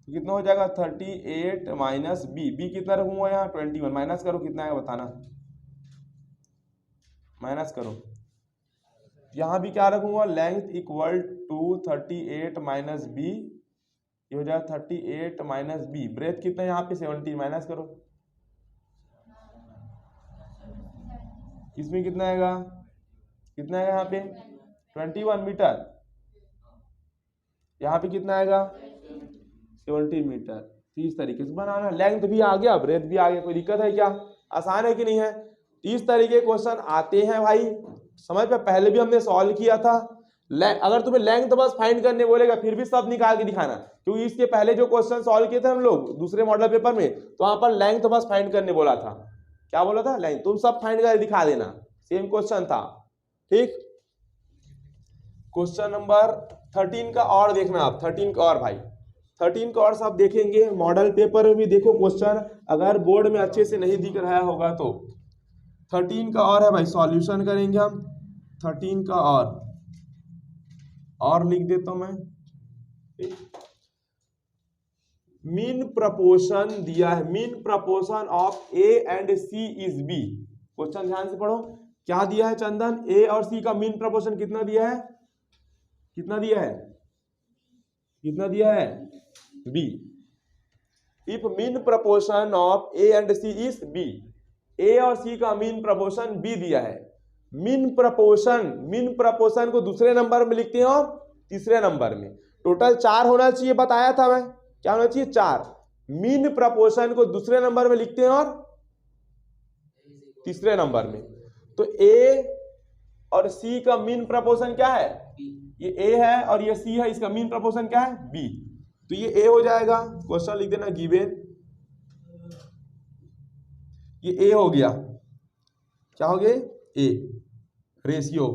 कितना हो जाएगा 38 माइनस बी कितना रखूंगा यहाँ 21, माइनस करो कितना आएगा बताना, माइनस करो। यहाँ भी क्या रखूंगा length equal to 38 minus B, ये हो जाएगा 38 माइनस बी, ब्रेथ कितना है यहाँ पे 17, माइनस करो, इसमें कितना आएगा यहाँ पे 21 मीटर, यहाँ पे कितना आएगा 17 मीटर। तो इस तरीके से बनाना, लेंथ भी आ गया ब्रेथ भी आ गया, कोई दिक्कत है क्या? आसान है कि नहीं है? इस तरीके के क्वेश्चन आते हैं भाई, समझ पे, पहले भी हमने सॉल्व किया था। अगर तुम्हें लेंथ बस फाइंड करने बोलेगा फिर भी सब निकाल के दिखाना, क्योंकि इसके पहले जो क्वेश्चन सॉल्व किए थे हम लोग दूसरे मॉडल पेपर में, तो वहां पर लेंथ बस फाइंड करने बोला था। क्या बोला था? लेंथ, तुम सब फाइंड करके दिखा देना, सेम क्वेश्चन था। ठीक, क्वेश्चन नंबर 13 का और देखना आप, 13 का और भाई 13 का और सब देखेंगे मॉडल पेपर में भी। देखो क्वेश्चन अगर बोर्ड में अच्छे से नहीं दिख रहा होगा तो 13 का और है भाई, सॉल्यूशन करेंगे हम 13 का और लिख देता हूं मैं। मीन प्रपोर्शन दिया है, mean proportion of A and C is B. Question ध्यान से पढ़ो, क्या दिया है चंदन, ए और सी का मीन प्रपोर्शन कितना दिया है, B. If mean proportion of A and C is B, A और सी का मीन प्रपोर्शन बी दिया है। मीन प्रपोर्शन को दूसरे नंबर में लिखते हैं और तीसरे नंबर में, टोटल 4 होना चाहिए, बताया था मैं, क्या होना चाहिए 4। मीन प्रपोर्शन को दूसरे नंबर में लिखते हैं और तीसरे नंबर में, तो ए और सी का मीन प्रपोर्शन क्या है, ये ए है और ये सी है, इसका मीन प्रपोर्शन क्या है बी, तो ये ए हो जाएगा। क्वेश्चन लिख देना गिवन, ये ए हो गया, क्या हो गया ए रेशियो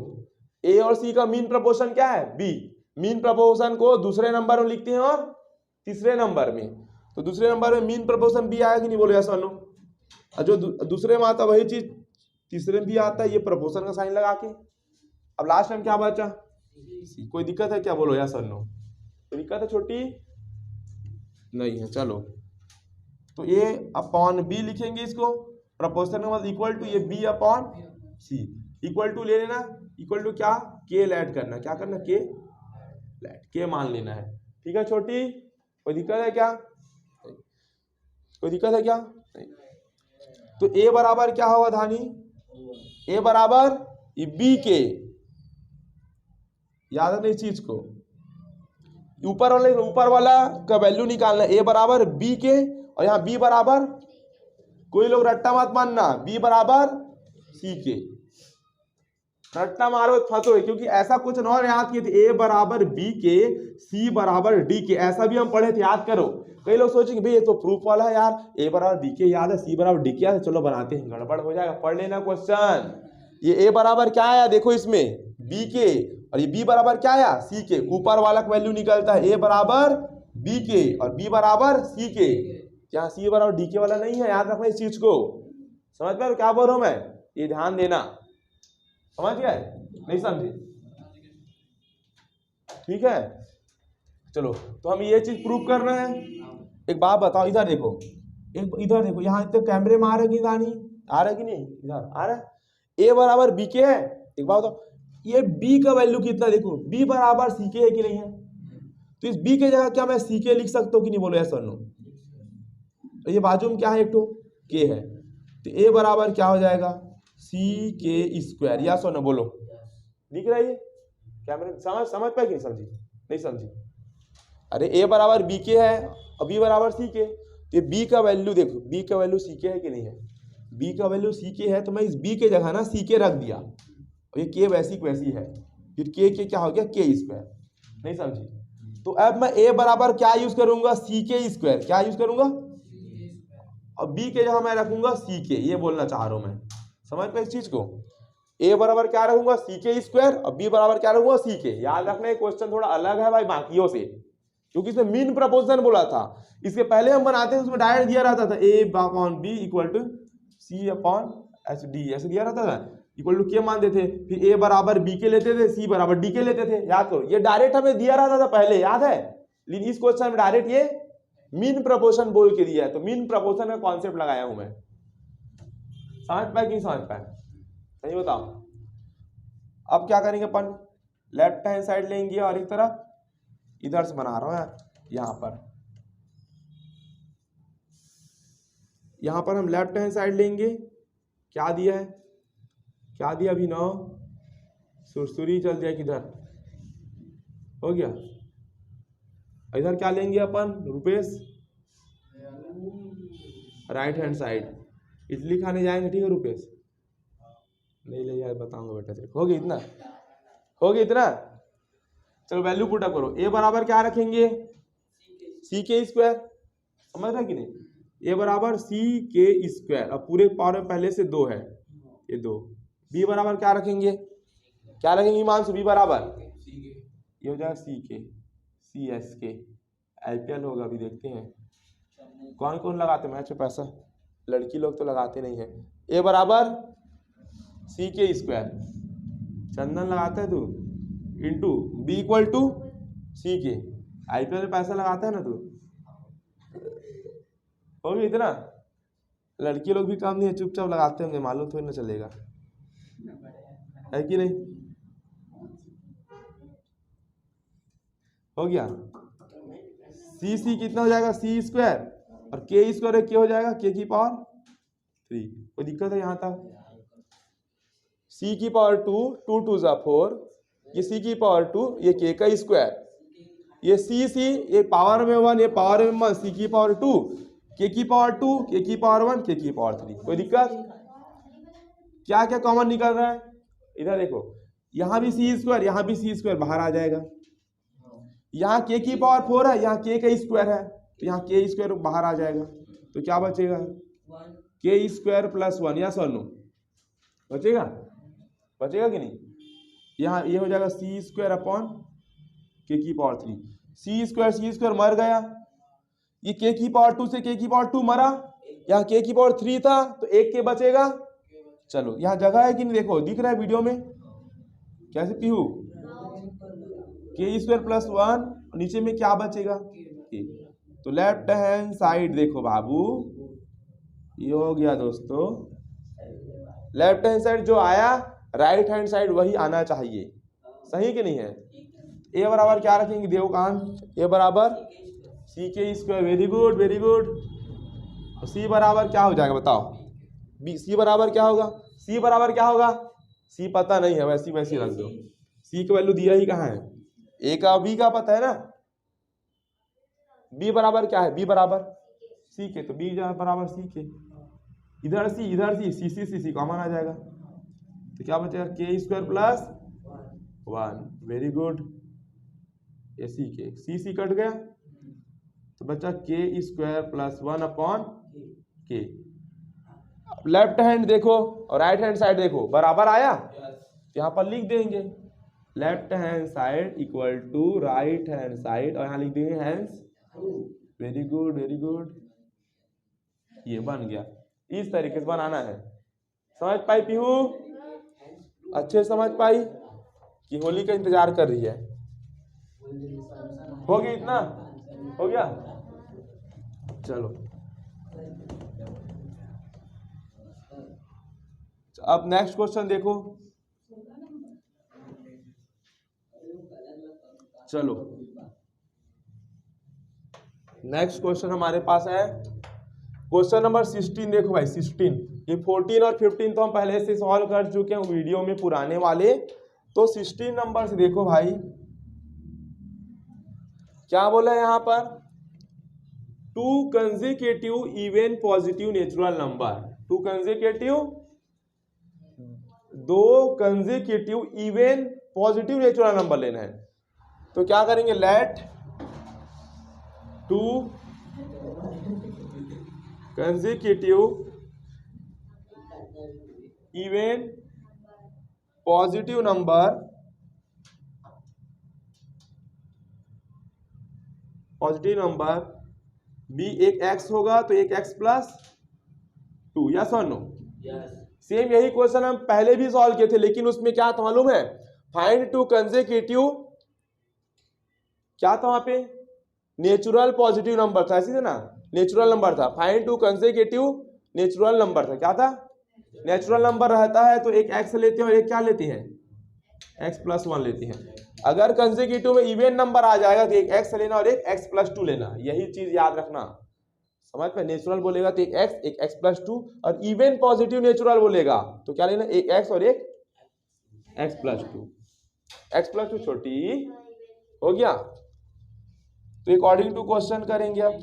ए और सी का मीन प्रोपोर्शन क्या है बी। मीन प्रोपोर्शन को दूसरे नंबर में लिखते हैं और तीसरे नंबर में, तो दूसरे नंबर में मीन प्रोपोर्शन बी आया कि नहीं, बोलो यस और नो। और जो दूसरे में आता वही चीज तीसरे में भी आता है, ये प्रोपोर्शन का साइन लगा के। अब लास्ट टाइम क्या बचा सी। कोई दिक्कत है क्या, बोलो यस और नो। कोई दिक्कत है छोटी नहीं है, चलो तो ए अपॉन बी लिखेंगे इसको, प्रोपोर्शन का मतलब इक्वल टू ये B upon C, equal to ले लेना, इक्वल टू क्या के ऐड करना, क्या करना के ऐड, के मान लेना है। ठीक है छोटी, कोई दिक्कत है क्या, कोई दिक्कत है क्या नहीं। तो ए बराबर क्या होगा धानी, ए बराबर बी के, याद रखना इस चीज को, ऊपर वाला का वैल्यू निकालना, ए बराबर बी के, और यहाँ बी बराबर, कोई लोग रट्टा मत मानना, बी बराबर सी के, रट्टा मारो फंसोगे, क्योंकि ऐसा कुछ और याद किए थे, ए बराबर बी के सी बराबर डी के, ऐसा भी हम पढ़े थे, याद करो। कई लोग सोचेंगे भाई ये तो प्रूफ वाला है यार, ए बराबर बी के याद है, सी बराबर डी के याद है, चलो बनाते हैं, गड़बड़ हो जाएगा, पढ़ लेना क्वेश्चन। ये ए बराबर क्या आया देखो इसमें बी के, और ये बी बराबर क्या आया सी के, ऊपर वाला का वैल्यू निकलता है ए बराबर बी के और बी बराबर सी के, यहाँ सी बराबर डी के वाला नहीं है, याद रखना इस चीज को। समझ पा रहे हो क्या बोल रहा हूं मैं, ये ध्यान देना, समझ गए नहीं समझे, ठीक है। चलो तो हम ये चीज प्रूव कर रहे हैं। एक बात बताओ, इधर देखो, इधर देखो, यहाँ तो कैमरे में आ रहा है कि नहीं, आ रहा है कि नहीं, इधर आ रहा है, ए बराबर बी के है। एक बात बताओ, ये बी का वैल्यू कितना, देखो बी बराबर सी के है कि नहीं है, तो इस बी के जगह क्या मैं सी के लिख सकता हूँ कि नहीं, बोलो यस और नो। तो ये बाजू में क्या है, एक तो के है, तो ए बराबर क्या हो जाएगा सी के स्क्वायर, यस और नो बोलो, दिख रहा है ये कैमरे, समझ पाए कि नहीं समझी, नहीं समझी। अरे ए बराबर बी के है और बी बराबर सी के, तो ये बी का वैल्यू देखो, बी का वैल्यू सी के है कि नहीं है, बी का वैल्यू सी के है, तो मैं इस बी के जगह ना सी के रख दिया, और ये के वैसी वैसी है, फिर के क्या हो गया के स्क्वायर, नहीं समझी। तो अब मैं ए बराबर क्या यूज करूंगा सी के स्क्वायर, क्या यूज करूंगा, और बी के जगह मैं रखूंगा सी के, ये बोलना चाह रहा हूं मैं, समझ पाए इस चीज को। ए बराबर क्या रखूंगा सी के स्क्वायर और बी बराबर क्या रखूंगा सी के। याद रखना क्वेश्चन थोड़ा अलग है भाई बाकियों से, क्योंकि इसमें मीन प्रोपोर्शन बोला था, इसके पहले हम बनाते हैं उसमें डायरेक्ट दिया रहता था a upon b equal to c upon h d, ऐसे दिया रहता था, इक्वल टू के मान देते, फिर ए बराबर बी के लेते थे, सी बराबर डी के लेते थे, याद करो ये डायरेक्ट हमें दिया रहता था पहले, याद है। लेकिन इस क्वेश्चन में डायरेक्ट ये मीन प्रोपोर्शन बोल के दिया है, तो मीन प्रोपोर्शन का कॉन्सेप्ट लगाया हूं मैं, समझ पाए कि नहीं समझ पाए, नहीं बताओ। अब क्या करेंगे अपन, लेफ्ट हैंड साइड लेंगे और एक तरफ इधर से बना रहा हूं, यहां पर हम लेफ्ट हैंड साइड लेंगे, क्या दिया है, क्या दिया अभी नौ सुरसुरी चल दिया किधर हो गया, इधर क्या लेंगे अपन Rupesh, right hand side, idli खाने जाएंगे, ठीक है रुपेश, नहीं ले यार बताऊंगा बेटा तेरे को, हो गया इतना, हो गया इतना। चलो वैल्यू पुट अप करो, ए बराबर क्या रखेंगे सी के स्क्वायर, समझ रहे कि नहीं, ए बराबर सी के स्क्वायर, अब पूरे पावर में पहले से 2 है, ये 2, बी बराबर क्या रखेंगे, क्या रखेंगे मानसू, बी बराबर ये हो जाएगा सी के सी एस के, आईपीएल होगा अभी देखते हैं कौन कौन लगाते मैच में पैसा, लड़की लोग तो लगाते नहीं है। ए बराबर सी के स्क्वायर, चंदन लगाता है तू, इंटू बी इक्वल टू सी के, आईपीएल में पैसा लगाता है ना तू, हो गया इतना। लड़की लोग भी काम नहीं है, चुपचाप लगाते होंगे, मालूम थोड़ी ना चलेगा, है कि नहीं, हो गया। सी सी कितना हो जाएगा सी स्क्वायर, और के स्क्वायर के हो जाएगा के की पावर 3, कोई दिक्कत है यहाँ तक, सी की पावर 2, 2 2 जा 4, ये सी की पावर 2, ये के का स्क्वायर, ये सी सी, ये पावर में 1, ये पावर में 1, सी की पावर 2, के की पावर 2, के की पावर 1, के की पावर 3, कोई दिक्कत, क्या क्या कॉमन निकल रहा है, इधर देखो, यहां भी सी स्क्वायर, यहां भी सी स्क्वायर बाहर आ जाएगा, यहाँ के की पावर 4 है, यहाँ के का स्क्वायर है, तो यहाँ के स्क्वायर बाहर आ जाएगा, तो क्या बचेगा के स्क्वायर प्लस 1, या सर नो बचेगा, बचेगा कि नहीं? यहाँ ये हो जाएगा सी स्क्वायर अपॉन के की पावर 3। सी स्क्वायर मर गया, ये के की पावर 2 से के की पावर 2 मरा, यहाँ के की पावर 3 था तो एक के बचेगा। चलो यहाँ जगह है कि नहीं, देखो दिख रहा है वीडियो में कैसे पीहू, के स्क्वायर प्लस 1, नीचे में क्या बचेगा के। तो लेफ्ट हैंड साइड देखो बाबू, ये हो गया दोस्तों, लेफ्ट हैंड साइड जो आया राइट हैंड साइड वही आना चाहिए, सही कि नहीं है? ए बराबर क्या रखेंगे देवकांत? ए बराबर सी के square, very good very good. C बराबर क्या हो जाएगा बताओ? बी। सी बराबर क्या होगा? सी बराबर क्या होगा? सी पता नहीं है, वैसी वैसी रख दो। सी का वैल्यू दिया ही कहाँ है? ए का बी का पता है ना। बी बराबर क्या है? बी बराबर सी के, तो बी बराबर सी के, इधर सी सी कॉमन आ जाएगा, तो क्या बचेगा? के स्क्वायर प्लस 1, वेरी गुड। ए सी के, सी कट गया तो बचा के स्क्वायर प्लस 1 अपॉन के। लेफ्ट हैंड देखो और राइट हैंड साइड देखो, बराबर आया? यहाँ पर लिख देंगे left hand side equal to right hand side, और यहाँ लिख देंगे hands. Very good very good, ये बन गया। इस तरीके से बनाना है। समझ पाई पीहू? अच्छे समझ पाई कि होली का इंतजार कर रही है? हो गया, इतना हो गया। चलो अब नेक्स्ट क्वेश्चन देखो। चलो नेक्स्ट क्वेश्चन हमारे पास है क्वेश्चन नंबर 16। देखो भाई 16, ये 14 और 15 तो हम पहले से सॉल्व कर चुके हैं वीडियो में पुराने वाले। तो 16 नंबर से देखो भाई क्या बोला है यहाँ पर? 2 consecutive even positive natural number, 2 consecutive, 2 consecutive even positive natural number लेना है। तो क्या करेंगे? Let 2 consecutive even positive number be एक x होगा तो एक x प्लस 2, यस और नो? सेम यही क्वेश्चन हम पहले भी सॉल्व किए थे, लेकिन उसमें क्या था मालूम है? फाइंड 2 कंसेक्यूटिव, क्या था वहां पे? नेचुरल पॉजिटिव नंबर था, ऐसे थे ना, नेचुरल नंबर था। फाइंड 2 कंसेक्यूटिव नेचुरल नंबर था, क्या था? नेचुरल नंबर रहता है तो एक x लेते हैं और एक क्या लेते हैं? x प्लस 1 लेते हैं। अगर कंसेक्यूटिव में इवन नंबर आ जाएगा तो एक x लेना और एक x प्लस 2 लेना, यही चीज याद रखना। समझ में? नेचुरल बोलेगा तो एक x प्लस 2, और इवन पॉजिटिव नेचुरल बोलेगा तो क्या लेना? एक x और एक x प्लस 2। x प्लस 2 छोटी हो गया। तो अकॉर्डिंग टू क्वेश्चन करेंगे। अब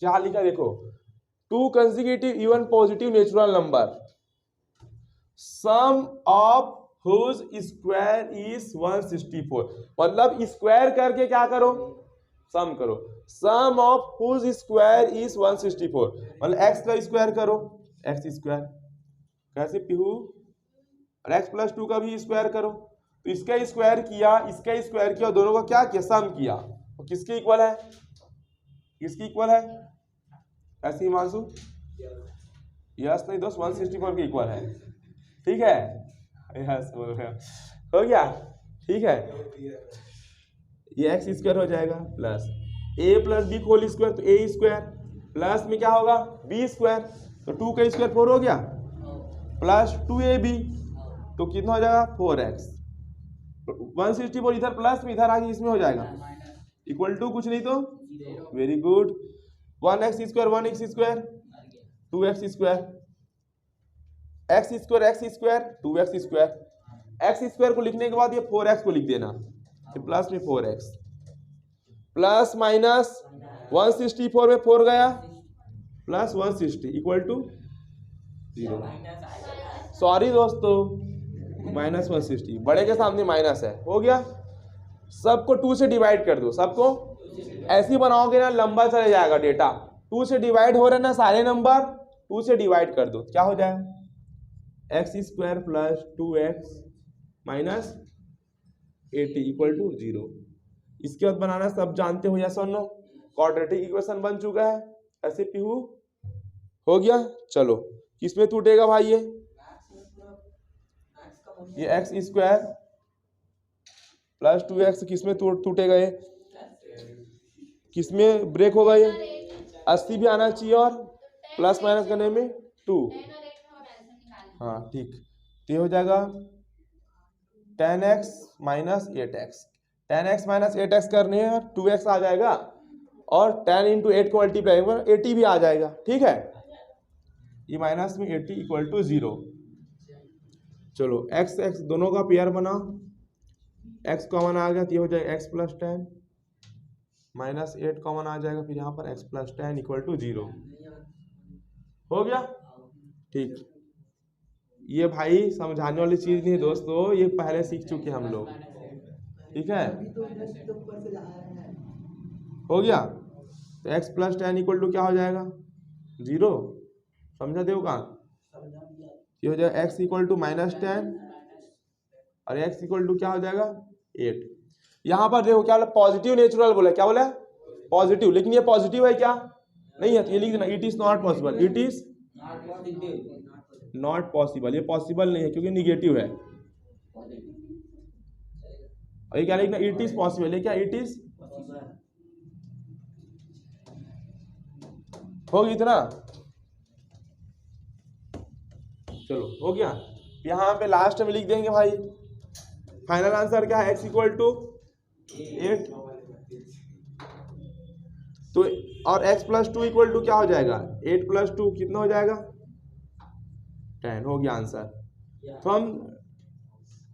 क्या लिखा देखो, 2 consecutive even positive natural number sum of whose square is 164, मतलब स्क्वायर करके क्या करो? सम करो। Sum of whose square is 164, मतलब x का स्क्वायर करो, x स्क्वायर कैसे पीहू? और x प्लस 2 का भी स्क्वायर करो, तो इसका स्क्वायर किया, इसका स्क्वायर किया, दोनों का क्या किया? सम किया। तो किसके इक्वल है? किसकी इक्वल है? ऐसे ही मानसू? यस नहीं दोस्त, 164 के इक्वल है। ठीक है, यस बोल रहे हो, हो गया? ठीक है, ये एक्स स्क्वायर हो जाएगा प्लस ए प्लस बी होल स्क्वायर, तो ए स्क्वायर प्लस में क्या होगा? बी स्क्वायर, तो 2 का स्क्वायर 4 हो गया, प्लस 2ab, तो कितना हो जाएगा? 4x। 164 इधर प्लस में, इधर आगे इसमें हो जाएगा इक्वल टू कुछ नहीं तो very good 1x square 1x square 2x square, x square 2x square, x square को लिखने के बाद ये 4x को लिख देना, प्लस में 4x, प्लस माइनस 164 में 4 गया, प्लस 160 इक्वल टू 0। सॉरी दोस्तों, माइनस 160, बड़े के सामने माइनस है, हो गया। सबको 2 से डिवाइड कर दो, सबको ऐसे ही बनाओगे ना लंबा चले जाएगा डेटा। 2 से डिवाइड हो रहे ना सारे नंबर, 2 से डिवाइड कर दो, क्या हो जाएगा? X square plus 2x minus 80 equal to 0। इसके बाद बनाना सब जानते हो या सुनो, क्वाड्रेटिक इक्वेशन बन चुका है, ऐसे पीहू हो गया। चलो किसमें टूटेगा भाई ये एक्स स्क्वायर प्लस 2x किसमें टूटेगा, ये किसमें ब्रेक होगा, ये 80 भी आना चाहिए और प्लस माइनस करने में 2। हाँ ठीक, तो ये हो जाएगा 10x minus 8x, 10x minus 8x करने हैं, 2x आ जाएगा और 10 इंटू 8 को मल्टीप्लाई 80 भी आ जाएगा। ठीक है, ये माइनस में 80 इक्वल टू 0। चलो x x दोनों का पेयर बना, x कॉमन आ गया तो ये हो जाएगा x प्लस 10 माइनस 8 कॉमन आ जाएगा, फिर यहाँ पर x प्लस 10 इक्वल टू 0 हो गया। ठीक, ये भाई समझाने वाली चीज नहीं है दोस्तों, ये पहले सीख चुके हम लोग। ठीक है, हो गया। तो x प्लस 10 इक्वल टू क्या हो जाएगा 0, समझा देखो कहाँ, ये हो जाएगा x इक्वल टू माइनस 10 और x इक्वल टू क्या हो जाएगा 8। यहाँ पर देखो क्या बोला, पॉजिटिव नेचुरल बोला, क्या बोला पॉजिटिव, लेकिन ये पॉजिटिव है क्या नहीं है, तो ये लिख देना it is not possible, it is not possible, ये पॉसिबल नहीं है क्योंकि निगेटिव है। और ये क्या लिखना, इट इज पॉसिबल, ये क्या इट इज, होगी इतना। चलो हो गया, यहाँ पे लास्ट में लिख देंगे भाई फाइनल आंसर क्या है, x इक्वल टू 8 तो, और x प्लस 2 इक्वल टू क्या हो जाएगा 8 प्लस 2 कितना हो जाएगा 10, हो गया आंसर। तो हम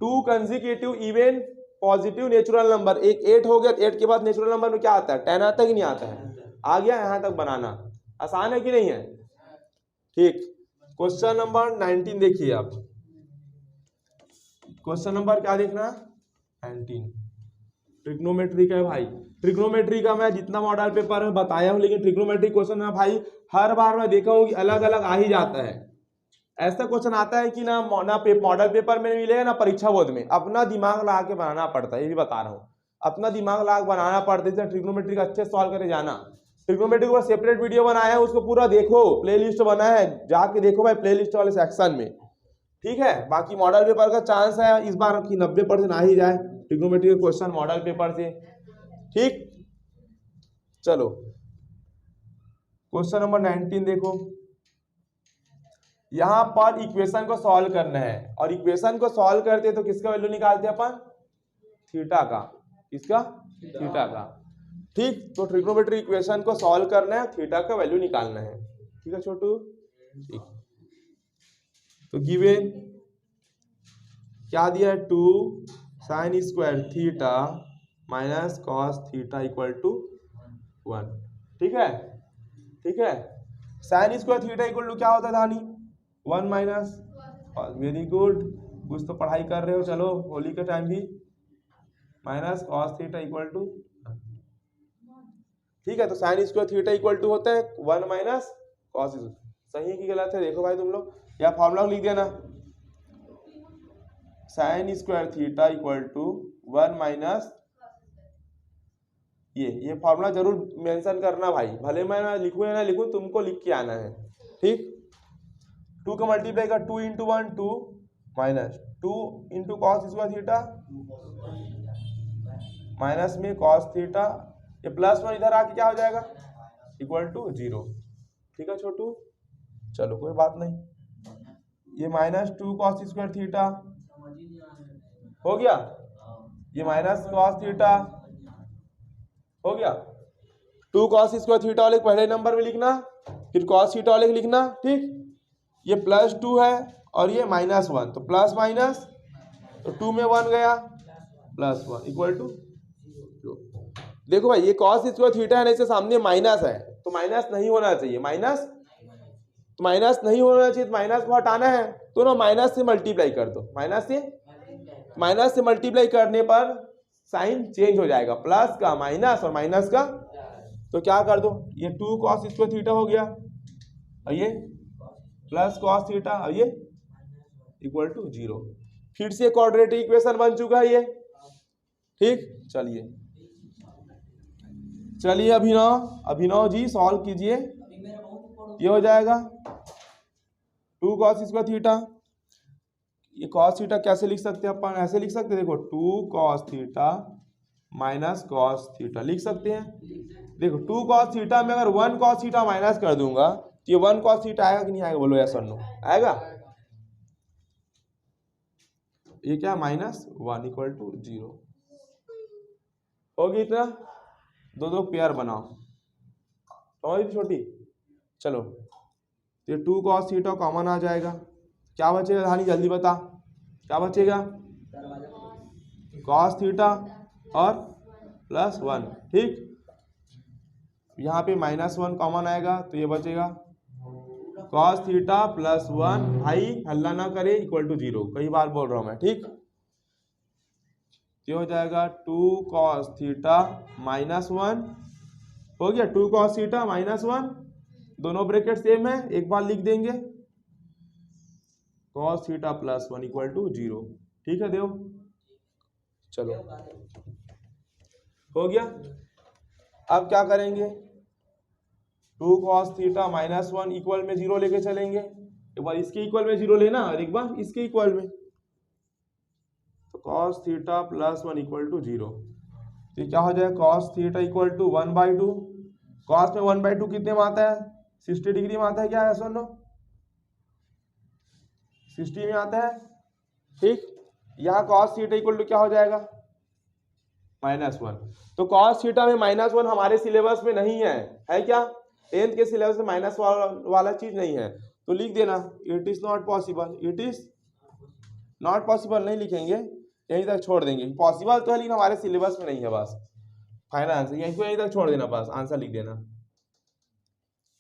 2 consecutive even positive natural number, एक 8 हो गया, 8 के बाद नेचुरल नंबर में क्या आता है 10 आता है कि नहीं आता है, आ गया। यहाँ तक बनाना आसान है कि नहीं है। ठीक, क्वेश्चन नंबर 19 देखिए आप, क्वेश्चन नंबर क्या देखना 19, ट्रिग्नोमेट्री का है भाई। ट्रिग्नोमेट्री का मैं जितना मॉडल पेपर में बताया हूं, लेकिन ट्रिग्नोमेट्री क्वेश्चन में भाई हर बार मैं देखा हूं कि अलग अलग आ ही जाता है। ऐसा क्वेश्चन आता है कि ना मॉडल पेपर में मिलेगा ना परीक्षा बोर्ड में, अपना दिमाग लगा के बनाना पड़ता है, ये भी बता रहा हूँ, अपना दिमाग लगा के बनाना पड़ता है। ट्रिग्नोमेट्री का अच्छे सॉल्व करे जाना, ट्रिग्नोमेट्री का सेपरेट वीडियो बनाया है, उसको पूरा देखो, प्लेलिस्ट बना है, जाके देखो भाई प्लेलिस्ट वाले सेक्शन में। ठीक है, बाकी मॉडल पेपर का चांस है इस बार की 90% आ ही जाए ट्रिग्नोमेट्री के क्वेश्चन मॉडल पेपर से। ठीक, चलो क्वेश्चन नंबर 19 देखो, यहां पर इक्वेशन को सॉल्व करना है, और इक्वेशन को सॉल्व करते तो किसका वैल्यू निकालते हैं अपन, थीटा का, किसका थीटा का। ठीक, तो ट्रिग्नोमेट्री इक्वेशन को सॉल्व करना है, थीटा का वैल्यू निकालना है। ठीक है छोटू, ठीक, तो गिवन क्या दिया है 2 sine square theta minus cos theta equal to 1। ठीक है, ठीक है, sine square theta equal to क्या होता है धानी 1 माइनस कॉस, वेरी गुड, कुछ तो पढ़ाई कर रहे हो, चलो होली के टाइम भी, minus cos theta equal to. ठीक है, तो sine square theta equal to होता है 1 माइनस कॉस, सही की गलत है देखो भाई तुम लोग, या फॉर्मूला लिख देना, sine square theta equal to 1 minus, ये फॉर्मूला जरूर मेंशन करना भाई, भले मैं लिखूं या ना लिखूं, तुमको लिख के आना है। ठीक, 2 का मल्टीप्लाई का 2 into 1 2 minus 2 into cos square theta minus में कॉस थीटा, ये प्लस 1 इधर आके क्या हो जाएगा इक्वल टू 0। ठीक है छोटू, चलो कोई बात नहीं, ये माइनस 2 कॉस स्क्वायर थीटा हो गया, ये माइनस कॉस थीटा हो गया, 2 कॉस स्क्वायर थीटा वाले पहले नंबर में लिखना, फिर कॉस थीटा वाले लिखना। ठीक, ये प्लस 2 है और ये माइनस 1, तो प्लस माइनस, तो 2 में 1 गया, प्लस 1 इक्वल टू। देखो भाई ये कॉस स्क्वायर थीटा है ना, इसके सामने माइनस है, तो माइनस नहीं होना चाहिए, माइनस, तो माइनस नहीं होना चाहिए, तो माइनस को हटाना है, तो ना माइनस से मल्टीप्लाई कर दो, माइनस से मल्टीप्लाई करने पर साइन चेंज हो जाएगा, प्लस का माइनस और माइनस का, तो क्या कर दो, ये 2 कॉस स्क्वायर थीटा हो गया और ये प्लस कॉस थीटा और ये इक्वल टू 0। फिर से क्वाड्रेटिक इक्वेशन बन चुका है ये। ठीक, चलिए अभिनव जी सॉल्व कीजिए। ये हो जाएगा 2 cos स्क्वायर थीटा। ये cos थीटा कैसे लिख सकते हैं अपन? ऐसे लिख सकते हैं, देखो 2 cos theta minus cos theta लिख सकते हैं। देखो 2 cos थीटा में अगर 1 cos थीटा माइनस कर दूंगा तो ये 1 cos थीटा आएगा कि नहीं आएगा? बोलो यस और नो। आएगा। ये क्या -1 इक्वल टू 0 होगी। इतना दो पेयर बनाओ, समझ छोटी। चलो ये 2 cos थीटा कॉमन आ जाएगा, क्या बचेगा धानी? जल्दी बता, क्या बचेगा? cos थीटा और +1। ठीक, यहाँ पे -1 कॉमन आएगा तो ये बचेगा cos थीटा +1। भाई हल्ला ना करे, इक्वल टू 0। कई बार बोल रहा हूँ मैं। ठीक, ये हो जाएगा 2 cos थीटा -1 हो गया। 2 cos थीटा -1, दोनों ब्रैकेट सेम है, एक बार लिख देंगे cos थीटा +1 इक्वल टू 0। ठीक है देव, चलो हो गया। अब क्या करेंगे? 2 cos थीटा -1 इक्वल में 0 लेके चलेंगे। एक बार इसके इक्वल में 0 लेना और एक बार इसके इक्वल में, तो cos थीटा +1 इक्वल टू 0। तो क्या हो जाएगा? cos theta equal to 1/2। cos में 1/2 कितने में आता है? 60 डिग्री में आता है। क्या है? सुनो, 60 में आता है। ठीक, यहाँ cos थीटा इक्वल टू क्या हो जाएगा? -1। तो cos थीटा में -1 हमारे सिलेबस में नहीं है, है क्या? 10th के सिलेबस में माइनस वाला चीज नहीं है, तो लिख देना it is not possible. It is not possible नहीं लिखेंगे, यहीं तक छोड़ देंगे। पॉसिबल तो है लेकिन हमारे सिलेबस में नहीं है, बस फाइनल आंसर यहीं तक छोड़ देना, बस आंसर लिख देना।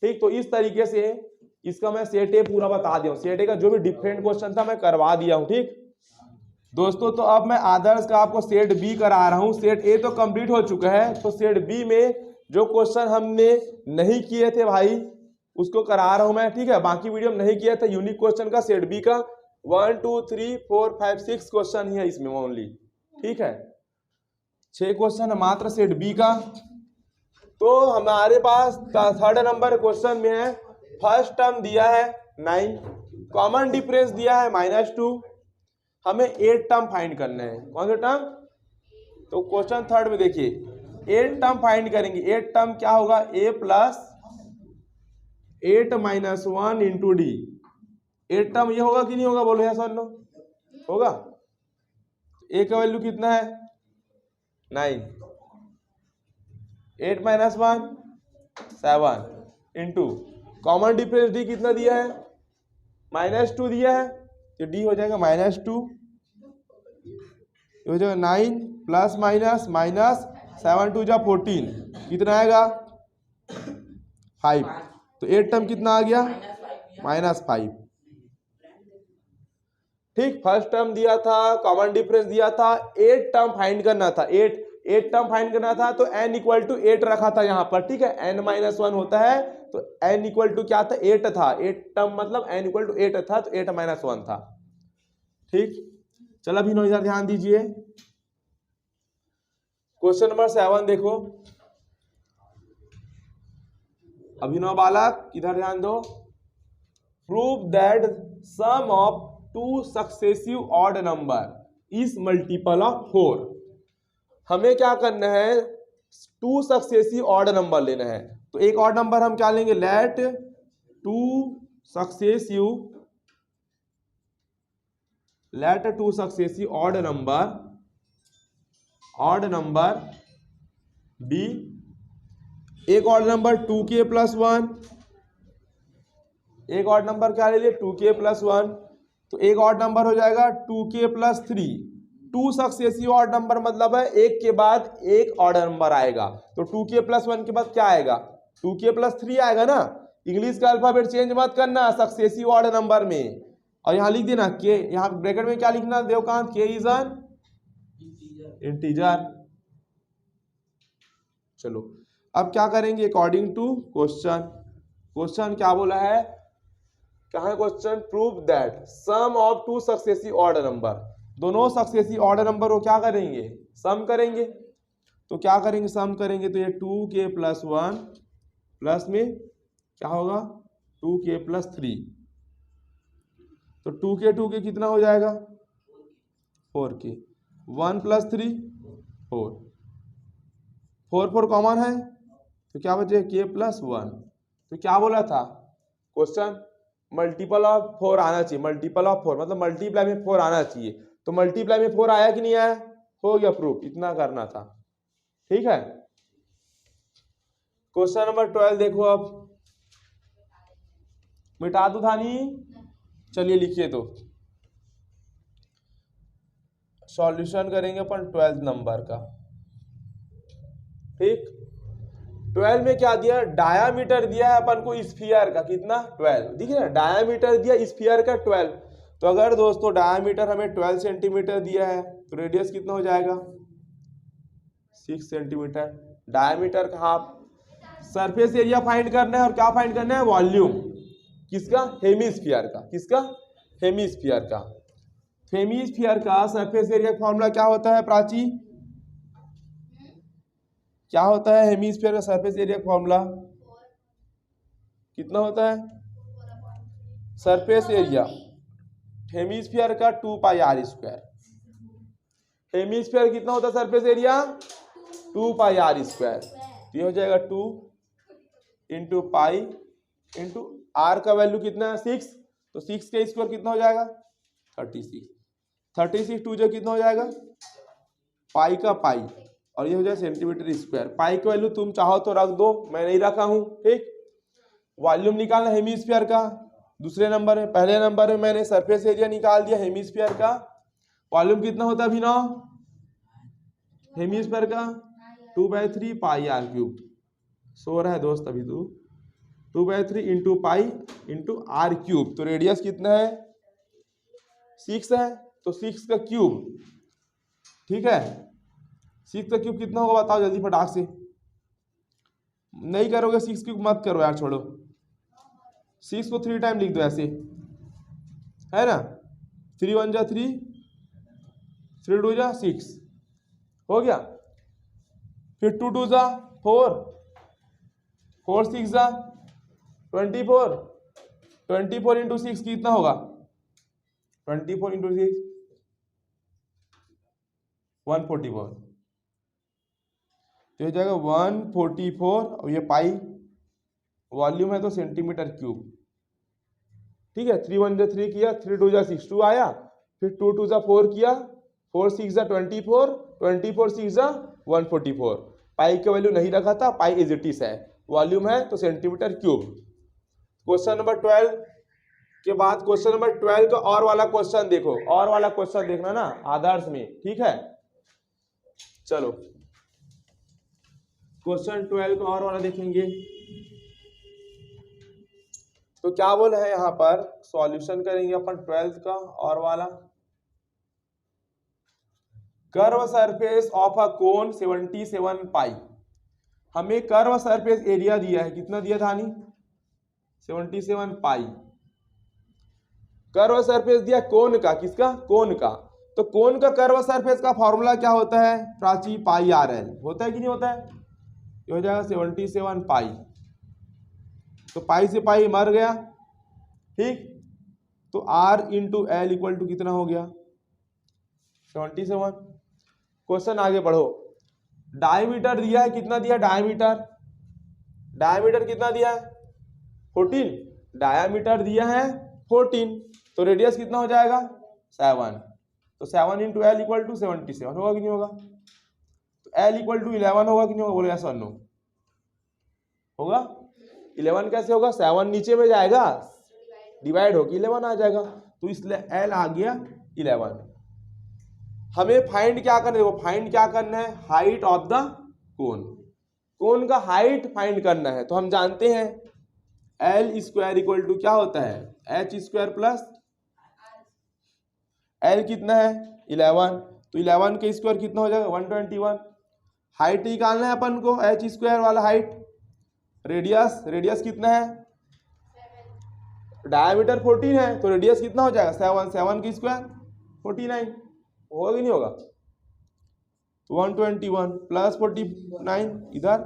ठीक, तो इस तरीके से इसका मैं सेट ए पूरा बता दिया हूँ। सेट ए का जो भी डिफरेंट क्वेश्चन था मैं करवा दिया हूँ। ठीक दोस्तों, तो अब मैं आदर्श का आपको सेट बी करा रहा हूँ। सेट ए तो कंप्लीट हो चुका है, तो सेट बी में जो क्वेश्चन हमने नहीं किए थे भाई उसको करा रहा हूं मैं। ठीक है, बाकी वीडियो में नहीं किया था। यूनिक क्वेश्चन का सेट बी का 1 2 3 4 5 6 क्वेश्चन ही है इसमें ओनली। ठीक है, 6 क्वेश्चन है मात्र सेट बी का। तो हमारे पास 3rd नंबर क्वेश्चन में है, फर्स्ट टर्म दिया है 9, कॉमन डिफरेंस दिया है -2, हमें 8 टर्म फाइंड करना है। कौन सा टर्म? तो क्वेश्चन 3rd में देखिए 8 टर्म फाइंड करेंगे। 8 टर्म क्या होगा? a + 8 - 1 into D. 8 टर्म ये होगा कि नहीं होगा? बोलो सर नो, होगा। a का वैल्यू कितना है? 9। 8 - 1 7 इंटू कॉमन डिफरेंस डी कितना दिया है? -2 दिया है, तो डी हो जाएगा -2। हो जाएगा 9 + -7 2 जा 14, कितना आएगा? 5। तो 8 टर्म कितना आ गया? -5। ठीक, फर्स्ट टर्म दिया था, कॉमन डिफरेंस दिया था, 8 टर्म फाइंड करना था। 8 टर्म फाइंड करना था, तो n इक्वल टू 8 रखा था यहाँ पर। ठीक है, n - 1 होता है, तो n इक्वल टू क्या था? 8 था। 8 टर्म मतलब n इक्वल टू 8 था, तो 8 - 1 था। ठीक, चलो अभी इधर ध्यान दीजिए। क्वेश्चन नंबर 7 देखो, अभिनव बालक इधर ध्यान दो। Prove that sum of 2 successive odd number is multiple of 4। हमें क्या करना है? 2 सक्सेसिव ऑड नंबर लेना है। तो एक ऑड नंबर हम क्या लेंगे? Let 2 successive odd number be. एक ऑड नंबर 2k + 1, एक ऑड नंबर क्या ले लिए? 2k + 1। तो एक ऑड नंबर हो जाएगा 2k + 3। 2 सक्सेसिव ऑड नंबर मतलब है एक के बाद एक ऑड नंबर आएगा। तो 2k + 1 के बाद क्या आएगा? 2k + 3 आएगा ना। इंग्लिश का अल्फाबेट चेंज मत करना सक्सेसिव ऑड नंबर में। और यहाँ लिख देना के, यहाँ ब्रैकेट में क्या लिखना Devkant? k is an integer. चलो अब क्या करेंगे? अकॉर्डिंग टू क्वेश्चन क्या बोला है? क्या है question, prove that sum of two successive odd number, दोनों सक्सेसिव ऑड नंबर को क्या करेंगे, सम करेंगे। तो क्या करेंगे, सम करेंगे तो ये 2k+1 प्लस में क्या होगा 2k+3, तो 2k कितना हो जाएगा 4k, 1 + 3 4, 4 कॉमन है तो क्या बचे k+1। तो क्या बोला था क्वेश्चन, मल्टीपल ऑफ 4 आना चाहिए, मल्टीपल ऑफ 4 मतलब मल्टीप्लाई में 4 आना चाहिए। तो मल्टीप्लाई में 4 आया कि नहीं आया, हो गया प्रूफ, इतना करना था। ठीक है, क्वेश्चन नंबर 12 देखो, अब मिटा दो धानी, चलिए लिखिए। तो सॉल्यूशन करेंगे अपन 12 नंबर का। ठीक, 12 में क्या दिया, डायामीटर दिया है अपन को स्फीयर का, कितना 12, देखिए ना डायामीटर दिया स्फीयर का 12। तो अगर दोस्तों डायामीटर हमें 12 सेंटीमीटर दिया है तो रेडियस कितना हो जाएगा 6 सेंटीमीटर। डायामीटर का हाफ, सरफेस एरिया फाइंड करना है और क्या फाइंड करना है, वॉल्यूम किसका, हेमीस्फीयर का, किसका, हेमीस्फीयर का। हेमीस्फीयर का सरफेस एरिया का फॉर्मूला क्या होता है प्राची, क्या होता है हेमीस्फीयर का सरफेस एरिया फॉर्मूला, कितना होता है सरफेस एरिया हेमीस्फीयर का 2πr²। हेमीस्फीयर कितना होता है सरफेस एरिया 2πr²। ये हो जाएगा 2 × पाई × r का वैल्यू कितना है 6, तो 6 का स्क्वायर कितना हो जाएगा 36, 36 2 जो कितना हो जाएगा पाई का पाई, और ये हो जाए सेंटीमीटर स्क्वायर। पाई की वैल्यू तुम चाहो तो रख दो, मैं नहीं रखा हूं। ठीक, वॉल्यूम निकालना हेमीस्फीयर का दूसरे नंबर में, पहले नंबर में मैंने सरफेस एरिया निकाल दिया हेमीस्फीयर का। वॉल्यूम कितना होता है अभिनव हेमीस्फीयर का 2/3πr³। सो रहा है दोस्त अभी तो 2/3 × पाई × r³। तो रेडियस कितना है 6 है, तो 6 का क्यूब। ठीक है, 6 का क्यूब कितना होगा बताओ जल्दी फटाक से, नहीं करोगे 6 क्यूब मत करो यार, छोड़ो। 6 को 3 टाइम लिख दो ऐसे, है ना, 3 × 1 = 3, 3 × 2 = 6 हो गया। फिर 2 × 2 = 4, 4 × 6 = 24, 24 × 6 कितना होगा 24 × 6 144, तो हो जाएगा 144, और ये पाई वॉल्यूम है तो सेंटीमीटर क्यूब। ठीक है, 3 × 1 = 3 किया, 3 × 2 = 6 2 आया, फिर 2 × 2 = 4 किया, 4 × 6 = 24, 24 × 6 = 144। पाई का वैल्यू नहीं रखा था, पाई इज इट इज है, वॉल्यूम है तो सेंटीमीटर क्यूब। क्वेश्चन नंबर 12 के बाद क्वेश्चन नंबर 12 का और वाला क्वेश्चन देखो, और वाला क्वेश्चन देखना ना आदर्श में। ठीक है, चलो क्वेश्चन 12 का और वाला देखेंगे। तो क्या बोला है यहाँ पर, सॉल्यूशन करेंगे अपन 12 का और वाला। कर्व सरफेस ऑफ अ कोन 77 पाई, हमें कर्व सरफेस एरिया दिया है, कितना दिया था 77 पाई। कर्व सरफेस दिया कोन का, किसका, कोन का। तो कोन का कर्व सरफेस का फॉर्मूला क्या होता है प्राची, πr/l होता है कि नहीं होता है, ये हो जाएगा 77 पाई, तो पाई से पाई मर गया। ठीक, तो r × l = कितना हो गया 77। क्वेश्चन आगे बढ़ो, डायमीटर दिया है, कितना दिया डायमीटर, डायमीटर कितना दिया है 14, डायमीटर दिया है 14, तो रेडियस कितना हो जाएगा 7, तो 7 × l = 77 होगा कि नहीं होगा, तो l = 11 होगा कि नहीं होगा, बोलो यस और नो, होगा। 11 कैसे होगा, 7 नीचे में जाएगा डिवाइड होगी 11 आ जाएगा, तो इसलिए l आ गया 11। हमें फाइंड क्या करना है, वो फाइंड क्या करना है, हाइट ऑफ द कोन, कोन का हाइट फाइंड करना है। तो हम जानते हैं l² क्या होता है h² प्लस l कितना है 11, तो 11 का स्क्वायर कितना हो जाएगा 121। हाइट निकालना है अपन को, h² वाला हाइट, रेडियस, रेडियस कितना है डायमीटर 14 है तो रेडियस कितना हो जाएगा 7, 7 की स्क्वायर 49 होगा कि नहीं होगा। 121 प्लस 49 इधर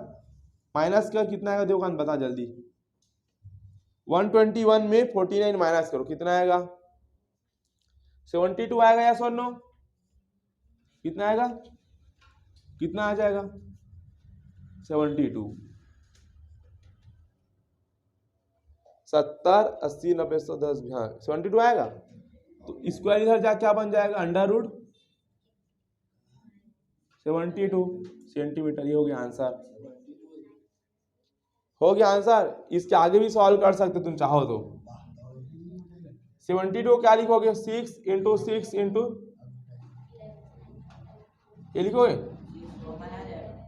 माइनस कर कितना आएगा दुकान बता जल्दी। 121 में 49 माइनस करो कितना आएगा 72 आएगा या 100 कितना आएगा कितना आ जाएगा 72 70 80 90 110 हाँ 72 आएगा। तो स्क्वायर इधर जा क्या बन जाएगा अंडर रूट 72 सेंटीमीटर। ये हो गया आंसर हो गया आंसर। इसके आगे भी सॉल्व कर सकते तुम चाहो तो। 72 क्या लिखोगे 6 इंटू 6 इंटू ये लिखोगे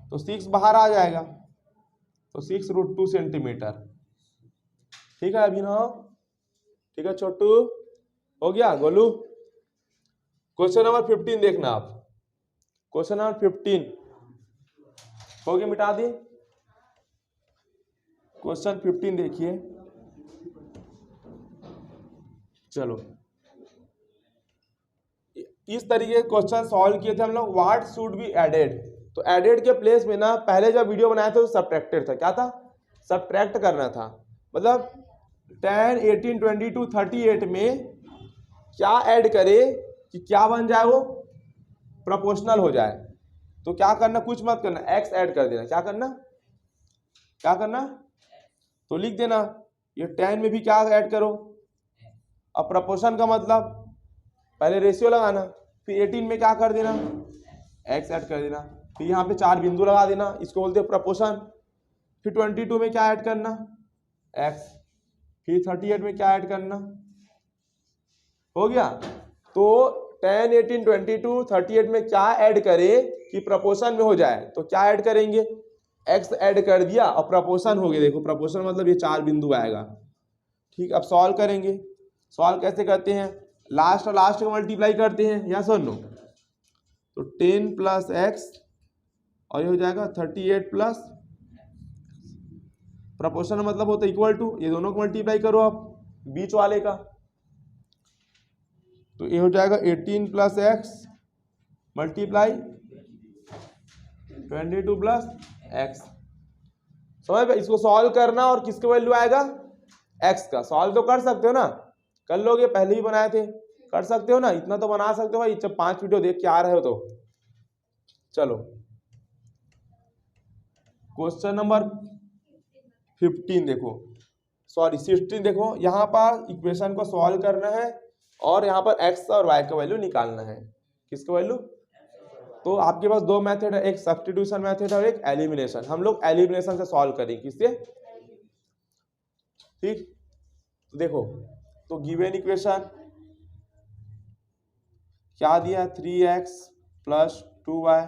तो 6 बाहर आ जाएगा तो 6√2 सेंटीमीटर। ठीक है अभिनव ठीक है छोटू हो गया। गोलू क्वेश्चन नंबर 15 देखना आप। क्वेश्चन नंबर 15 हो गया मिटा दिए। क्वेश्चन 15 देखिए चलो इस तरीके के क्वेश्चन सॉल्व किए थे हम लोग। व्हाट शुड बी एडेड तो एडेड के प्लेस में ना पहले जब वीडियो बनाया था तो सब्ट्रैक्टेड था। क्या था सब्ट्रैक्ट करना था। मतलब 10 18 22 38 में क्या ऐड करे कि क्या बन जाए वो प्रोपोर्शनल हो जाए। तो क्या करना कुछ मत करना एक्स ऐड कर देना। क्या करना तो लिख देना ये 10 में भी क्या ऐड करो। अब प्रोपोर्शन का मतलब पहले रेशियो लगाना फिर 18 में क्या कर देना एक्स ऐड कर देना फिर यहाँ पे 4 बिंदु लगा देना इसको बोलते हैं प्रोपोर्शन। फिर 22 में क्या ऐड करना एक्स फिर 38 में क्या ऐड करना हो गया। तो 10 18 22 38 में क्या ऐड करे कि प्रोपोर्शन में हो जाए तो क्या ऐड करेंगे एक्स ऐड कर दिया और प्रोपोर्शन हो गया। देखो प्रोपोर्शन मतलब ये 4 बिंदु आएगा। ठीक अब सॉल्व करेंगे। सॉल्व कैसे करते हैं लास्ट और लास्ट को मल्टीप्लाई करते हैं या सुन लो तो 10 प्लस एक्स और ये हो जाएगा 38 प्लस प्रोपोर्शन मतलब होता है इक्वल टू ये दोनों को मल्टीप्लाई करो आप बीच वाले का तो ये हो जाएगा 18 plus x multiply 22 plus x. समझ पे इसको सॉल्व करना और किसका वैल्यू आएगा एक्स का। सॉल्व तो कर सकते हो ना कर लोगे पहले ही बनाए थे कर सकते हो ना इतना तो बना सकते हो भाई जब 5 वीडियो देख के आ रहे हो तो। चलो क्वेश्चन नंबर 15 देखो सॉरी 16 देखो यहाँ पर इक्वेशन को सॉल्व करना है और यहाँ पर एक्स और वाई का वैल्यू निकालना है। किसका वैल्यू तो आपके पास दो मेथड है एक सब्स्टिट्यूशन मेथड और एक एलिमिनेशन। हम लोग एलिमिनेशन से सॉल्व करेंगे किससे ठीक देखो तो गिवन इक्वेशन क्या दिया है 3x plus 2y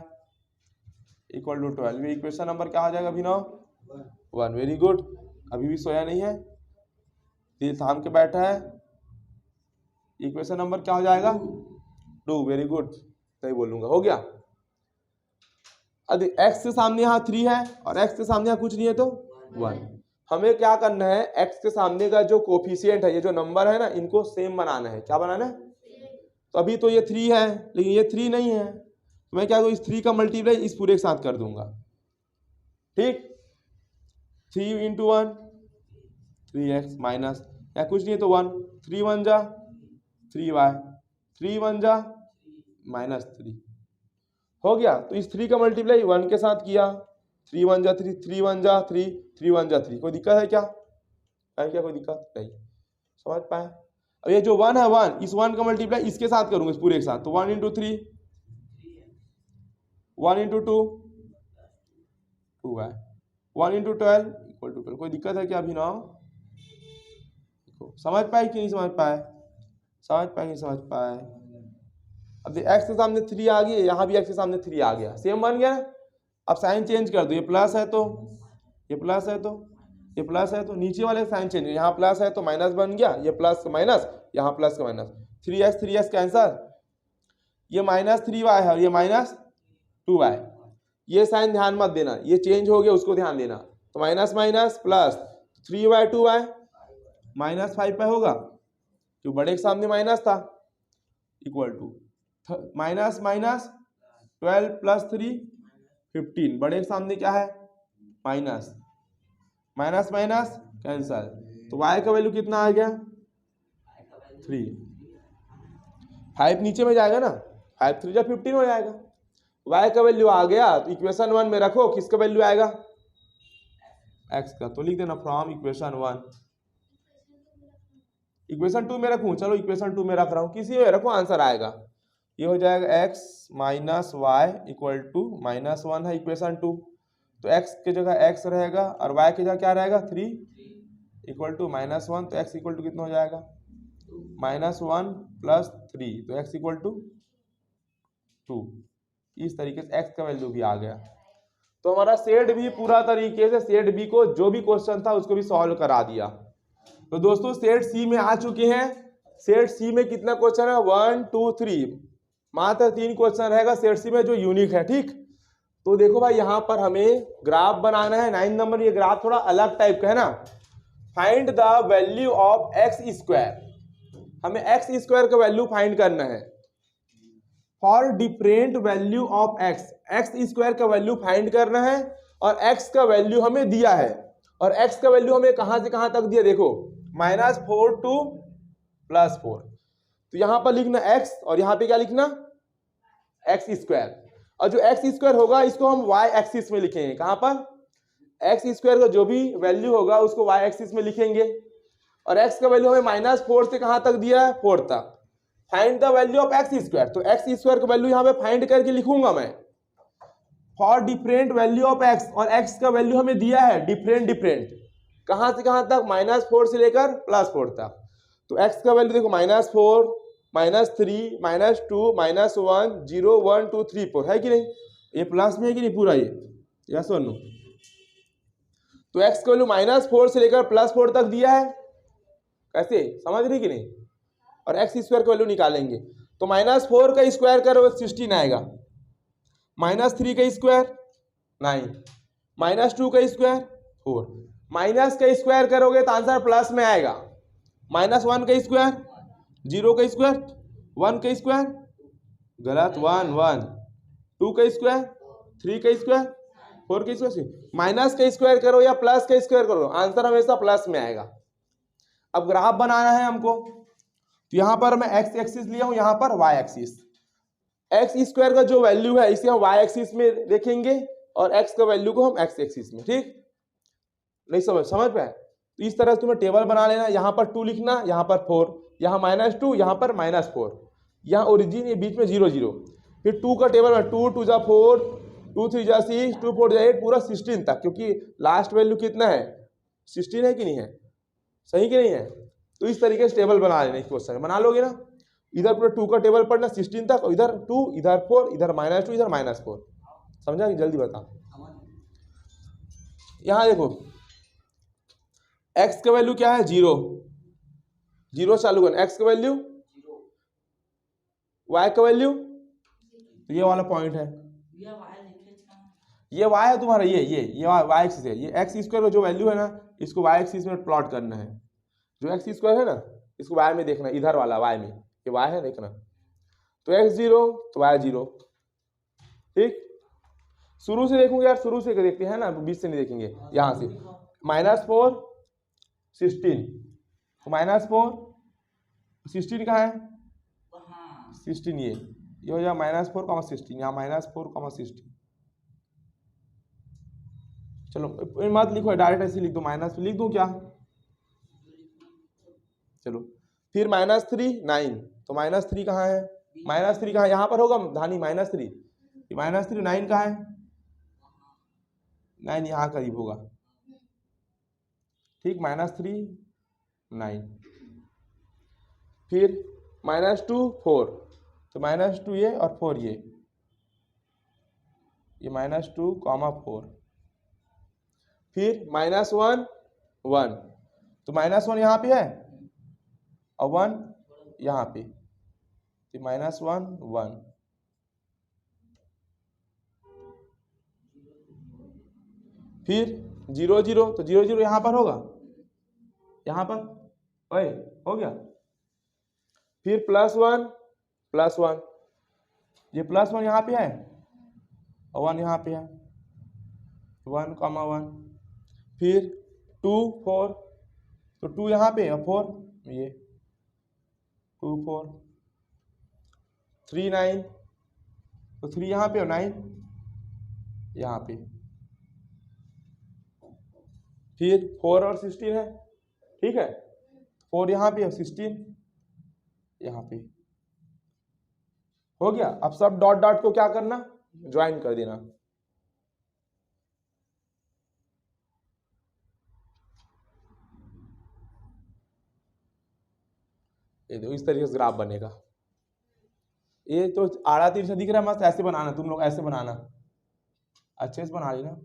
equal to 12। ये इक्वेशन नंबर क्या आ जाएगा अभिनव 1। वेरी गुड अभी भी सोया नहीं है दिल थाम के बैठा है। इक्वेशन नंबर क्या हो जाएगा 2। वेरी गुड सही बोलूंगा हो गया। अब x के सामने यहाँ 3 है और x के सामने यहाँ कुछ नहीं है तो 1। हमें क्या करना है x के सामने का जो कोफिशिएंट है ये जो नंबर है ना इनको सेम बनाना है। क्या बनाना है तो अभी तो ये 3 है लेकिन ये 3 नहीं है तो मैं क्या करूँ इस 3 का मल्टीप्लाई इस पूरे के साथ कर दूंगा। ठीक 3 इंटू 1 3x माइनस या कुछ नहीं है तो 1 3 1 जा 3y 3 1 जा -3 हो गया। तो इस 3 का मल्टीप्लाई 1 के साथ किया 3 1 जा 3 3 1 जा 3 3 1 जा 3। कोई दिक्कत है क्या कोई दिक्कत नहीं समझ पाए। अब ये जो 1 है 1 इस 1 का मल्टीप्लाई इसके साथ करूंगा इस पूरे के साथ तो 1 into 3 1 into 2 2y 1 into 12 equal to 12। कोई दिक्कत है क्या अभी ना समझ पाए कि नहीं समझ पाए समझ पाए। अब x के सामने 3 आ गई यहाँ भी x के सामने 3 आ गया सेम बन गया। अब साइन चेंज कर दो ये प्लस है तो ये प्लस है तो ये प्लस है तो नीचे वाले साइन चेंज यहाँ प्लस है तो माइनस बन गया ये प्लस का माइनस यहाँ प्लस का माइनस 3x कैंसर ये -3y है और ये -2y। ये साइन ध्यान मत देना ये चेंज हो गया उसको ध्यान देना तो minus minus plus 3y 2y -5 पे होगा, जो बड़े के सामने माइनस था, equal to minus minus 12 plus 3 15, बड़े के सामने क्या है माइनस, माइनस माइनस कैंसल, तो y का वैल्यू कितना आ गया 3। 5 नीचे में जाएगा ना, 5 3 15 हो जाएगा। y का वैल्यू आ गया तो इक्वेशन 1 में रखो, किसका वैल्यू आएगा x का, तो लिख देना फ्रॉम इक्वेशन 1। इक्वेशन 2 में रखूं, चलो इक्वेशन 2 में रख रहा हूं, किसी में रखो आंसर आएगा। ये हो जाएगा x minus y equal to -1 है इक्वेशन 2, तो x की जगह x रहेगा और y की जगह क्या रहेगा 3 इक्वल टू -1, तो x इक्वल टू कितना हो जाएगा -1 प्लस 3, तो x इक्वल टू 2। इस तरीके से x का वैल्यू भी आ गया। तो हमारा सेट भी पूरा तरीके से सेट बी को जो भी क्वेश्चन था उसको भी सॉल्व करा दिया। तो दोस्तों सेट सी में आ चुके हैं। सेट सी में कितना क्वेश्चन है 1 2 3, मात्र 3 क्वेश्चन रहेगा सेट सी में जो यूनिक है। ठीक, तो देखो भाई यहाँ पर हमें ग्राफ बनाना है 9 नंबर। ये ग्राफ थोड़ा अलग टाइप का है ना। Find the value of x square, हमें एक्स स्क्वायर का वैल्यू फाइंड करना है। For different value of x, x square का वैल्यू फाइंड करना है और एक्स का वैल्यू हमें दिया है, और एक्स का वैल्यू हमें कहां से कहां तक दिया, देखो -4 टू +4। तो यहां पर लिखना x और यहां पे क्या लिखना एक्स स्क्वायर, और जो एक्स स्क्वायर होगा इसको हम y एक्सिस में लिखेंगे। कहां पर एक्स स्क्वायर का जो भी वैल्यू होगा उसको y एक्सिस में लिखेंगे, और x का वैल्यू हमें -4 से कहां तक दिया है 4 तक। Find the value of x square, तो एक्स स्क्वायर का वैल्यू यहाँ पे फाइंड करके लिखूंगा मैं। For different value of x, और एक्स का वैल्यू हमें दिया है डिफरेंट डिफरेंट, कहां से कहां तक -4 से लेकर +4 तक। तो एक्स का वैल्यू देखो -4 -3 -2 -1 0 1 2 3 4 है कि नहीं, ये प्लस में है कि नहीं पूरा ये, यस और नो। तो एक्स का वैल्यू -4 से लेकर +4 तक दिया है, कैसे समझ रही कि नहीं। और एक्स स्क्वायर का वैल्यू निकालेंगे, तो -4 का स्क्वायर करो 16 आएगा, -3 का स्क्वायर 9, -2 का स्क्वायर 4, माइनस का स्क्वायर करोगे तो आंसर प्लस में आएगा। -1 का स्क्वायर 0 का स्क्वायर 1 का स्क्वायर गलत 1 1, 2 का स्क्वायर 3 का स्क्वायर 4 का स्क्वायर, माइनस का स्क्वायर करो या प्लस का स्क्वायर करो आंसर हमेशा प्लस में आएगा। अब ग्राफ बनाना है हमको, तो यहां पर मैं एक्स एक्सिस लिया हूं, यहां पर वाई एक्सिस। एक्स स्क्वायर का जो वैल्यू है इसे हम वाई एक्सिस में देखेंगे और एक्स का वैल्यू को हम एक्स एक्सिस में। ठीक, नहीं समझ पाए। तो इस तरह से तुम्हें टेबल बना लेना, यहाँ पर 2 लिखना, यहाँ पर 4, यहाँ -2, यहाँ पर -4, यहाँ ओरिजिन ये बीच में 0 0, फिर 2 का टेबल में 2 2 जा 4, 2 3 जा 6, 2 4 जा 8, पूरा 16 तक, क्योंकि लास्ट वैल्यू कितना है 16 है कि नहीं है, सही कि नहीं है। तो इस तरीके से टेबल बना लेना, इस क्वेश्चन बना लोगे ना, इधर पूरा 2 का टेबल पढ़ना 16 तक, इधर 2 इधर 4 इधर -2 इधर -4, समझा, जल्दी बता। यहाँ देखो x का वैल्यू क्या है 0 0 चालू करना, x का वैल्यू y का वैल्यू, तो ये वाला पॉइंट है, ये y है तुम्हारा, ये y एक्सिस है, ये x स्क्वायर का जो वैल्यू है ना इसको y एक्सिस में प्लॉट करना है। जो x स्क्वायर है ना इसको y में देखना, इधर वाला y में, ये y है देखना, तो x 0 तो y 0। ठीक, शुरू से देखूंगे यार, शुरू से देखते हैं ना, बीच से नहीं देखेंगे। यहाँ से -4 16, तो -4 16 कहाँ है 16, ये हो जाएगा -4 16, यहाँ -4 16। चलो मत लिखो डायरेक्ट ऐसे लिख दो, माइनस लिख दूं क्या, चलो फिर -3 9, तो -3 कहाँ है, -3 कहाँ, यहाँ पर होगा धानी -3, -3 9 कहाँ है, 9 यहाँ करीब होगा। ठीक, -3 9, फिर -2 4, तो -2 ये और 4 ये -2 4, फिर -1 1, तो -1 यहाँ पे है और 1 यहाँ पे, तो -1 1, फिर 0 0, तो 0 0 यहाँ पर होगा, यहाँ पर ओए हो गया। फिर +1 ये +1 यहाँ पे है और 1 यहाँ पे है, 1,1। फिर 2 4 तो 2 यहाँ पे और 4 ये 2 4 3 9 तो 3 यहाँ पे और 9 यहाँ पे। फिर 4 और 16 है, ठीक है, 4 यहाँ पे और 16 यहाँ पे। हो गया। अब सब डॉट डॉट को क्या करना, ज्वाइन कर देना। ये देखो इस तरीके से ग्राफ बनेगा। ये तो आड़ा तिरछा दिख रहा है, मस्त ऐसे बनाना, तुम लोग ऐसे बनाना, अच्छे से बना लेना,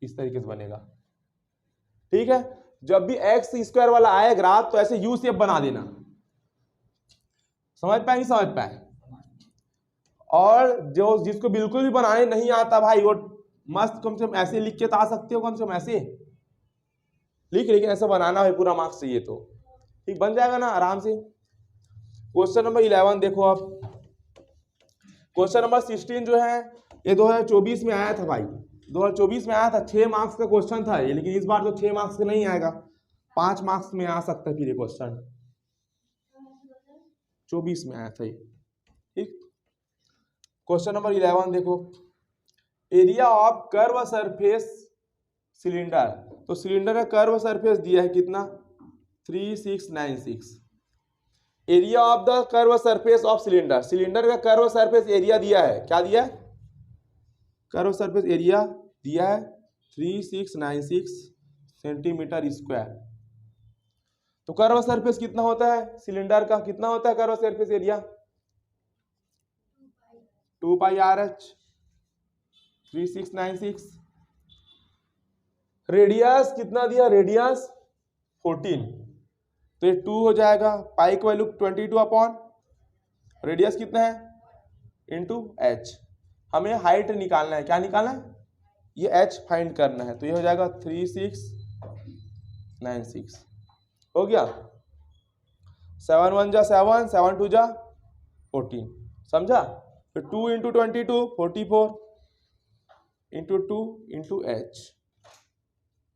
इस तरीके से बनेगा, ठीक है। जब भी एक्स स्क्वायर वाला आए ग्राफ तो ऐसे यू शेप बना देना। समझ पाए नहीं समझ पाए? और जो जिसको बिल्कुल भी बनाने नहीं आता भाई, वो मस्त कम से कम ऐसे लिख के तो आ सकते हो, कम से कम ऐसे लिख, लेकिन ऐसा बनाना है, पूरा मार्क्स चाहिए तो ठीक बन जाएगा ना आराम से। क्वेश्चन नंबर 11 देखो अब। क्वेश्चन नंबर 16 जो है ये 2024 में आया था भाई, 2024 में आया था, 6 मार्क्स का क्वेश्चन था ये, लेकिन इस बार तो 6 मार्क्स का नहीं आएगा, 5 मार्क्स में आ सकता है फिर ये क्वेश्चन। 24 में आया था ये, ठीक। क्वेश्चन नंबर 11 देखो, area of curve surface cylinder. तो सिलेंडर का कर्व सरफेस दिया है कितना, 3696। Area of the curve surface of cylinder, cylinder का कर्व सरफेस एरिया दिया है, क्या दिया है, कर्व सरफेस एरिया दिया है 3696 सेंटीमीटर स्क्वायर। तो कर्व सरफेस कितना होता है सिलेंडर का, कितना होता है curve surface area, 2πRH 3696। Radius कितना दिया, रेडियस 14, तो ये 2 हो जाएगा, पाई की वैल्यू 22 अपॉन रेडियस कितना है इंटू h। हमें हाइट निकालना है, क्या निकालना है, ये h फाइंड करना है, तो ये हो जाएगा 3696। हो गया, 7 1 जा 7, 7 2 जा 14, समझा। तो 2 into 22 44 into 2 into h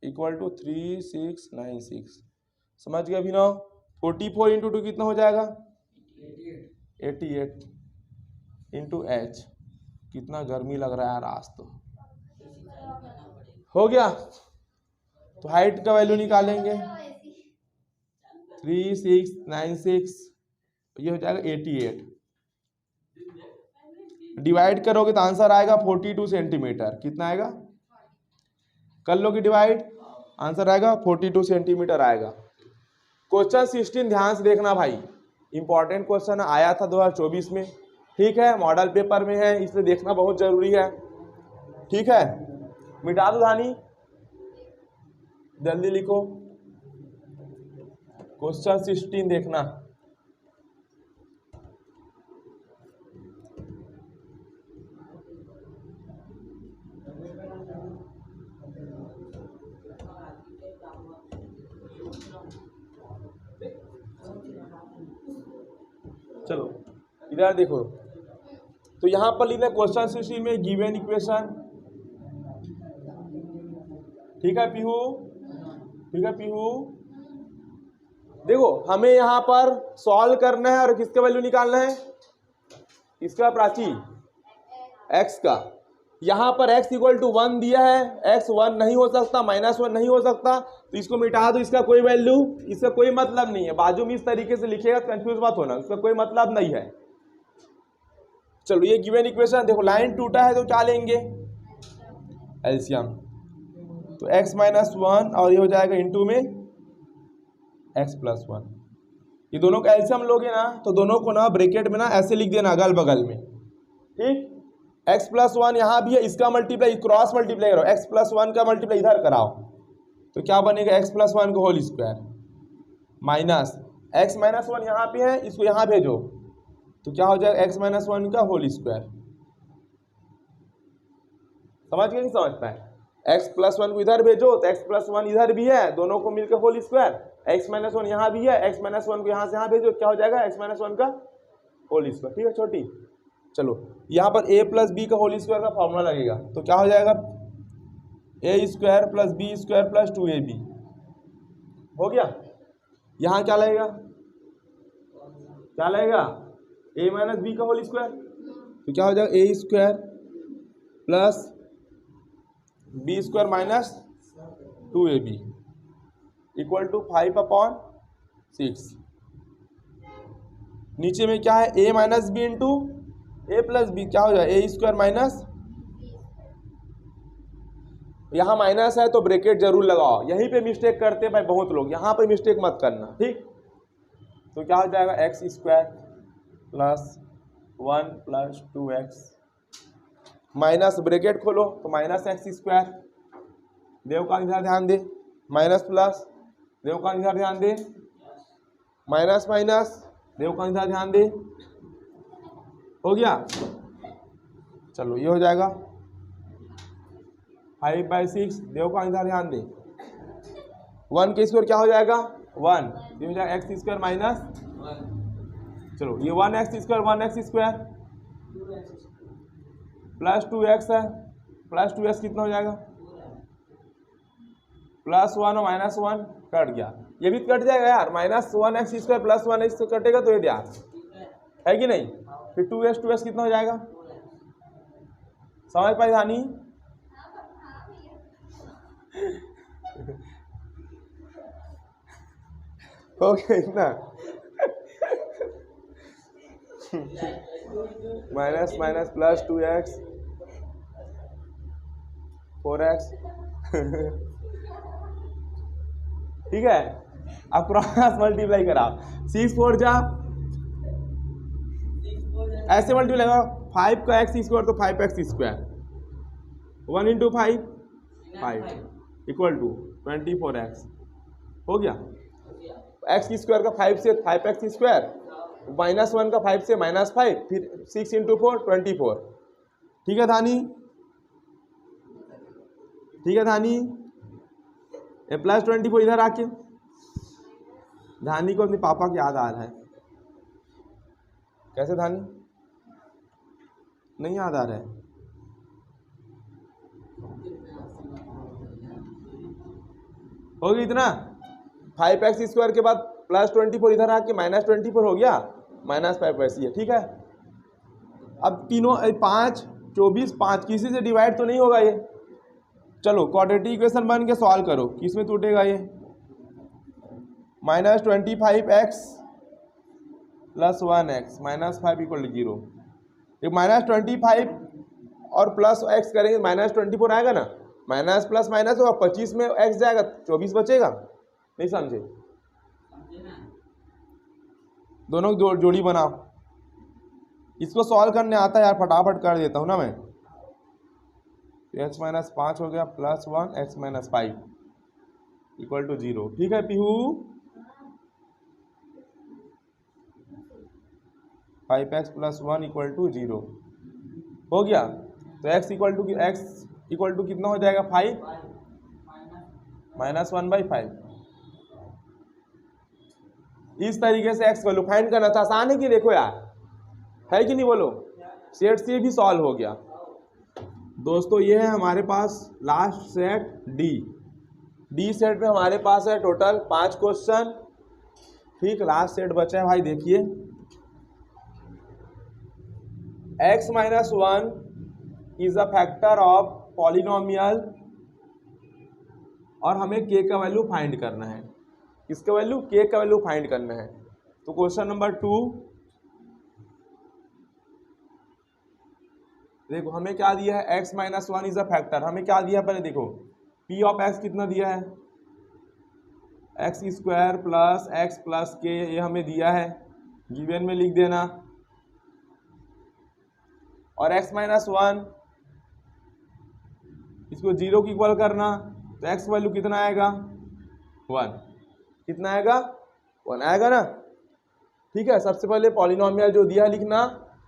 equal to 3696। समझ गया अभी ना। 44 इंटू 2 कितना हो जाएगा 88 इंटू h। कितना गर्मी लग रहा है यार आज तो। हो गया, तो हाइट का वैल्यू निकालेंगे 3696, ये हो जाएगा 88। डिवाइड करोगे तो आंसर आएगा 42 सेंटीमीटर। कितना आएगा, कर लोगे डिवाइड, आंसर आएगा 42 सेंटीमीटर आएगा। क्वेश्चन 16 ध्यान से देखना भाई, इंपॉर्टेंट क्वेश्चन आया था 2024 में, ठीक है, मॉडल पेपर में है, इसलिए देखना बहुत जरूरी है, ठीक है। मिटा दो धानी, जल्दी लिखो, क्वेश्चन 16 देखना। चलो इधर देखो, तो यहां पर लिखना क्वेश्चन 16 में गिवन इक्वेशन, ठीक है पीहू, ठीक है पीहू। देखो हमें यहां पर सॉल्व करना है और किसका वैल्यू निकालना है, इसका प्राची x का। यहां पर x इक्वल टू 1 दिया है, x 1 नहीं हो सकता, -1 नहीं हो सकता, तो इसको मिटा दो, इसका कोई वैल्यू, इसका कोई मतलब नहीं है। बाजू में इस तरीके से लिखेगा, कंफ्यूज मत होना, इसका कोई मतलब नहीं है। चलो ये गिवन इक्वेशन देखो, लाइन टूटा है तो क्या लेंगे, एलसीएम, तो x -1 और ये हो जाएगा इंटू में x + 1। ये दोनों का एलसीएम लोगे ना तो दोनों को ना ब्रैकेट में ना ऐसे लिख देना अगल बगल में, ठीक। x + 1 यहाँ भी है, इसका मल्टीप्लाई क्रॉस मल्टीप्लाई करो, x + 1 का मल्टीप्लाई इधर कराओ, तो क्या बनेगा x + 1 का होल स्क्वायर माइनस x -1 यहाँ पे है, इसको यहाँ भेजो, तो क्या हो जाएगा x -1 का होल स्क्वायर। समझ गए नहीं समझ पाए, x प्लस 1 को इधर भेजो तो x प्लस 1 इधर भी है, दोनों को मिलकर होल स्क्वायर, x माइनस 1 यहाँ भी है, x माइनस 1 को यहाँ से यहाँ भेजो, क्या हो जाएगा x माइनस 1 का होल स्क्वायर। ठीक है छोटी, चलो यहाँ पर a प्लस बी का होल स्क्वायर का फॉर्मूला लगेगा, तो क्या हो जाएगा a square plus b square plus 2ab हो गया। यहाँ क्या लगेगा, क्या लगेगा a माइनस बी का होल स्क्वायर, तो क्या हो जाएगा a square plus b square minus 2ab equal to 5/6। नीचे में क्या है a minus b into a plus b, क्या हो जाए ए स्क्वायर माइनस, यहाँ माइनस है तो ब्रैकेट जरूर लगाओ, यहीं पे मिस्टेक करते हैं भाई बहुत लोग, यहाँ पे मिस्टेक मत करना। ठीक, तो क्या हो जाएगा x square plus 1 plus 2x minus bracket खोलो तो माइनस एक्स स्क्वायर, देव का इधर ध्यान दे, माइनस प्लस देव का इधर ध्यान दे, माइनस माइनस देव का इधर ध्यान दे, हो गया। चलो ये हो जाएगा 5/6, देव का इधर ध्यान दे, 1 के स्क्वायर क्या हो जाएगा 1, ये हो जाएगा एक्स स्क्वायर माइनस, चलो ये 1x square 1x square plus 2x है, प्लस 2x कितना हो जाएगा प्लस 1 और माइनस 1 कट गया, ये भी कट जाएगा यार, minus 1x square plus 1x से कटेगा तो ये ध्यान है कि नहीं, फिर 2x कितना हो जाएगा, समझ पाई धानी। ओके इतना minus minus plus 2x 4x ठीक है, अब क्रॉस मल्टीप्लाई करा, 6 4 जा ऐसे मल्टीप्लाई लगा, 5 का एक्स स्क्वायर तो 5x square, 1 into 5 equal to 24x हो गया, एक्स स्क्वायर का 5 से 5x स्क्वायर, माइनस 1 का 5 से माइनस 5, फिर 6 इंटू 4 24। ठीक है धानी, ठीक है धानी, ये प्लस 24 इधर आके, धानी को अपने पापा की याद आ रहा है, कैसे धानी नहीं याद आ रहा है, हो गया इतना, 5x स्क्वायर के बाद प्लस 24 इधर आके माइनस 24 हो गया, माइनस 5 वैसी है। ठीक है, अब तीनों 5 24 5 किसी से डिवाइड तो नहीं होगा ये, चलो क्वाड्रेटिक इक्वेशन बन के सॉल्व करो, किसमें टूटेगा ये, minus 25x plus 1x minus 5 equal to 0, एक माइनस 25 और प्लस x करेंगे माइनस 24 आएगा ना, माइनस प्लस माइनस होगा, 25 में x जाएगा 24 बचेगा, नहीं समझे, दोनों जोड़ी बनाओ, इसको सॉल्व करने आता है यार, फटाफट कर देता हूँ ना मैं, x माइनस 5 हो गया plus 1 x minus 5 equal to 0। ठीक है Pihu, 5x plus 1 equal to 0 हो गया, तो x इक्वल टू कितना हो जाएगा 5 माइनस 1/5। इस तरीके से x वैल्यू फाइंड करना था, आसान है कि देखो यार, है कि नहीं बोलो, सेट से भी सॉल्व हो गया। दोस्तों ये है हमारे पास लास्ट सेट डी सेट में हमारे पास है टोटल 5 क्वेश्चन। ठीक, लास्ट सेट बचा है भाई, देखिए x minus 1 is a factor of polynomial और हमें k का वैल्यू फाइंड करना है, किसका वैल्यू, k का वैल्यू फाइंड करना है। तो क्वेश्चन नंबर 2 देखो, हमें क्या दिया है, x minus 1 is a factor, हमें क्या दिया है पहले देखो, p ऑफ x कितना दिया है, x square plus x plus k, ये हमें दिया है, गिवन में लिख देना, और x माइनस 1 इसको 0 की इक्वल करना, तो x वैल्यू कितना आएगा 1, कितना आएगा 1 आएगा ना। ठीक है, सबसे पहले पॉलिनोमियल जो दिया है लिखना,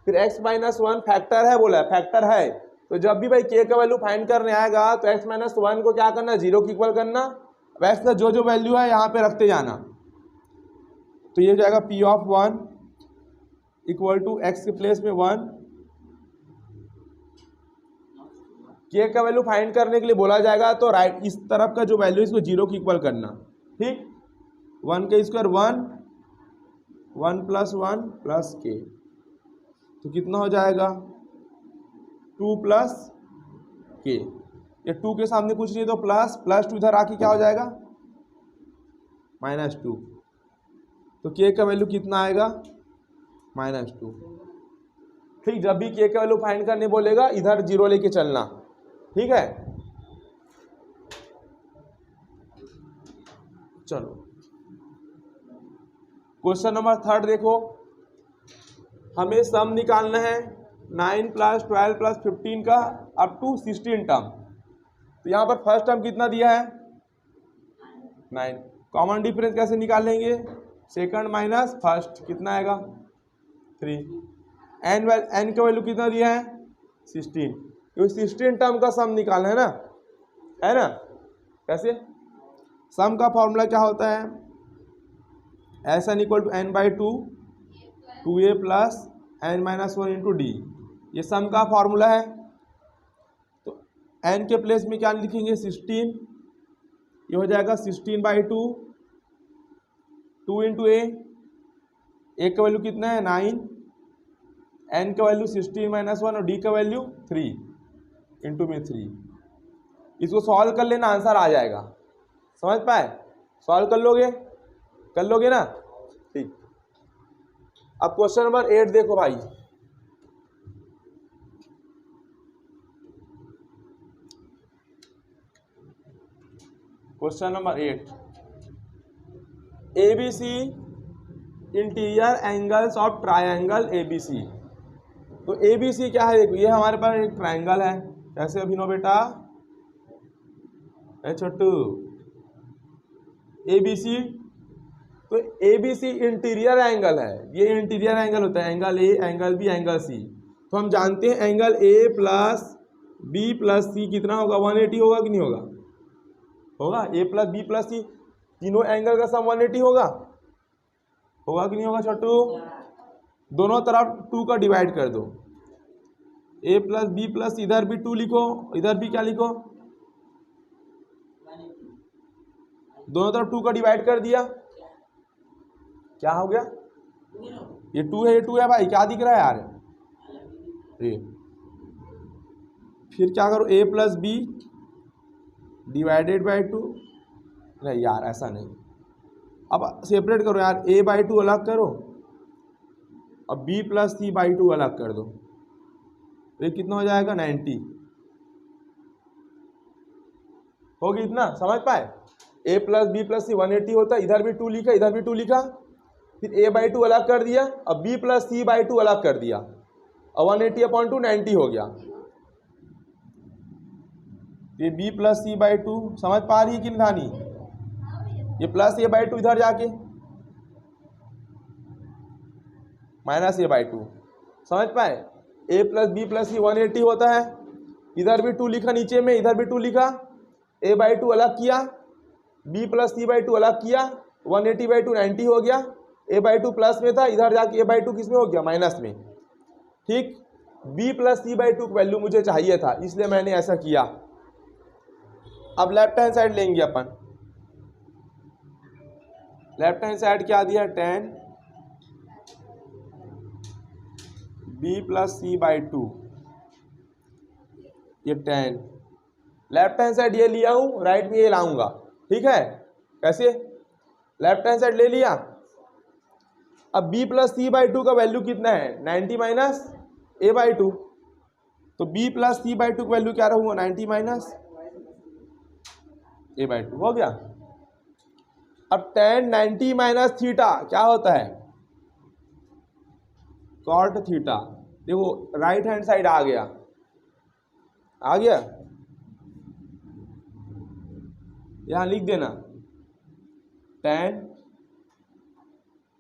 फिर x माइनस 1 फैक्टर है, बोला है फैक्टर है, तो जब भी भाई के का वैल्यू फाइंड करने आएगा तो x माइनस 1 को क्या करना, 0 के इक्वल करना। वैसे तो जो जो वैल्यू है यहाँ पे रखते जाना। तो ये हो जाएगा p of 1 equal to x के प्लेस में 1। के का वैल्यू फाइंड करने के लिए बोला जाएगा तो राइट इस तरफ का जो वैल्यू है इसको 0 के इक्वल करना। ठीक, 1 का स्क्वायर 1, 1 प्लस 1 प्लस के, तो कितना हो जाएगा 2 प्लस के। ये 2 के सामने कुछ नहीं तो प्लस, प्लस 2 इधर आके क्या हो जाएगा -2। तो के का वैल्यू कितना आएगा -2। ठीक, जब भी के का वैल्यू फाइंड करने बोलेगा इधर 0 लेके चलना। ठीक है, चलो क्वेश्चन नंबर 3 देखो। हमें सम निकालना है 9 प्लस 12 प्लस 15 का अप टू 16 टर्म। तो यहाँ पर फर्स्ट टर्म कितना दिया है 9। कॉमन डिफरेंस कैसे निकालेंगे, सेकंड माइनस फर्स्ट, कितना आएगा 3। एन का वैल्यू कितना दिया है 16। तो 16 टर्म का सम निकालना है ना। कैसे, सम का फॉर्मूला क्या होता है, s n equal to n by 2, 2a plus n minus 1 into d. ये सम का फॉर्मूला है। तो एन के प्लेस में क्या लिखेंगे 16, ये हो जाएगा 16 बाई 2, 2 इंटू ए का वैल्यू कितना है 9, एन का वैल्यू 16 माइनस 1 और डी का वैल्यू 3 इंटू में 3। इसको सॉल्व कर लेना, आंसर आ जाएगा। समझ पाए, सॉल्व कर लोगे ना। ठीक, अब क्वेश्चन नंबर 8 देखो भाई। Question number 8, ABC interior angles of triangle ABC। तो ABC क्या है, देखो ये हमारे पास एक ट्रायंगल है। कैसे अभिनव बेटा, छोटू, ABC। तो ABC इंटीरियर एंगल है, ये इंटीरियर एंगल होता है, angle a, angle b, angle c. तो हम जानते हैं angle a plus b plus c कितना होगा 180 होगा कि नहीं होगा a plus b plus c, तीनों एंगल का सम 180 होगा कि नहीं होगा छोटू। दोनों तरफ 2 का डिवाइड कर दो, ए प्लस बी प्लस, इधर भी 2 लिखो, इधर भी क्या लिखो, दोनों तरफ 2 का डिवाइड कर दिया, क्या हो गया, ये 2 है, ये 2 है भाई, क्या दिख रहा है यार ये। फिर क्या करो, a plus b divided by 2, नहीं यार ऐसा नहीं, अब सेपरेट करो यार, a बाई 2 अलग करो, अब b प्लस सी बाई 2 अलग कर दो, तो ये कितना हो जाएगा 90। होगी इतना, समझ पाए। a प्लस बी प्लस सी 180 होता है, इधर भी 2 लिखा, इधर भी 2 लिखा, फिर a बाई 2 अलग कर दिया, अब b प्लस सी बाई 2 अलग कर दिया, अब 180 अपॉन 2 90 हो गया। ये b प्लस सी बाई 2 समझ पा रही है कि निधानी, ये प्लस a बाई 2 इधर जाके माइनस a बाई 2, समझ पाए। a प्लस बी प्लस सी 180 होता है, इधर भी 2 लिखा नीचे में, इधर भी 2 लिखा, a बाई 2 अलग किया, b प्लस सी बाई 2 अलग किया, 180 बाई 2 90 हो गया, a बाई 2 प्लस में था, इधर जाके a बाई 2 किस में हो गया माइनस में। ठीक, b plus c by 2 value मुझे चाहिए था, इसलिए मैंने ऐसा किया। अब लेफ्ट हैंड साइड लेंगे अपन, लेफ्ट हैंड साइड क्या दिया, 10 b प्लस सी बाई 2, ये 10, लेफ्ट हैंड साइड ये लिया हूं, राइट में ये लाऊंगा। ठीक है, कैसे, लेफ्ट हैंड साइड ले लिया, अब b प्लस सी बाई 2 का वैल्यू कितना है 90 माइनस a बाई 2, तो b प्लस सी बाई 2 का वैल्यू क्या रहूंगा 90 माइनस a बाई 2 हो गया। अब tan 90 माइनस थीटा क्या होता है कॉट थीटा। देखो राइट हैंड साइड आ गया, यहां लिख देना tan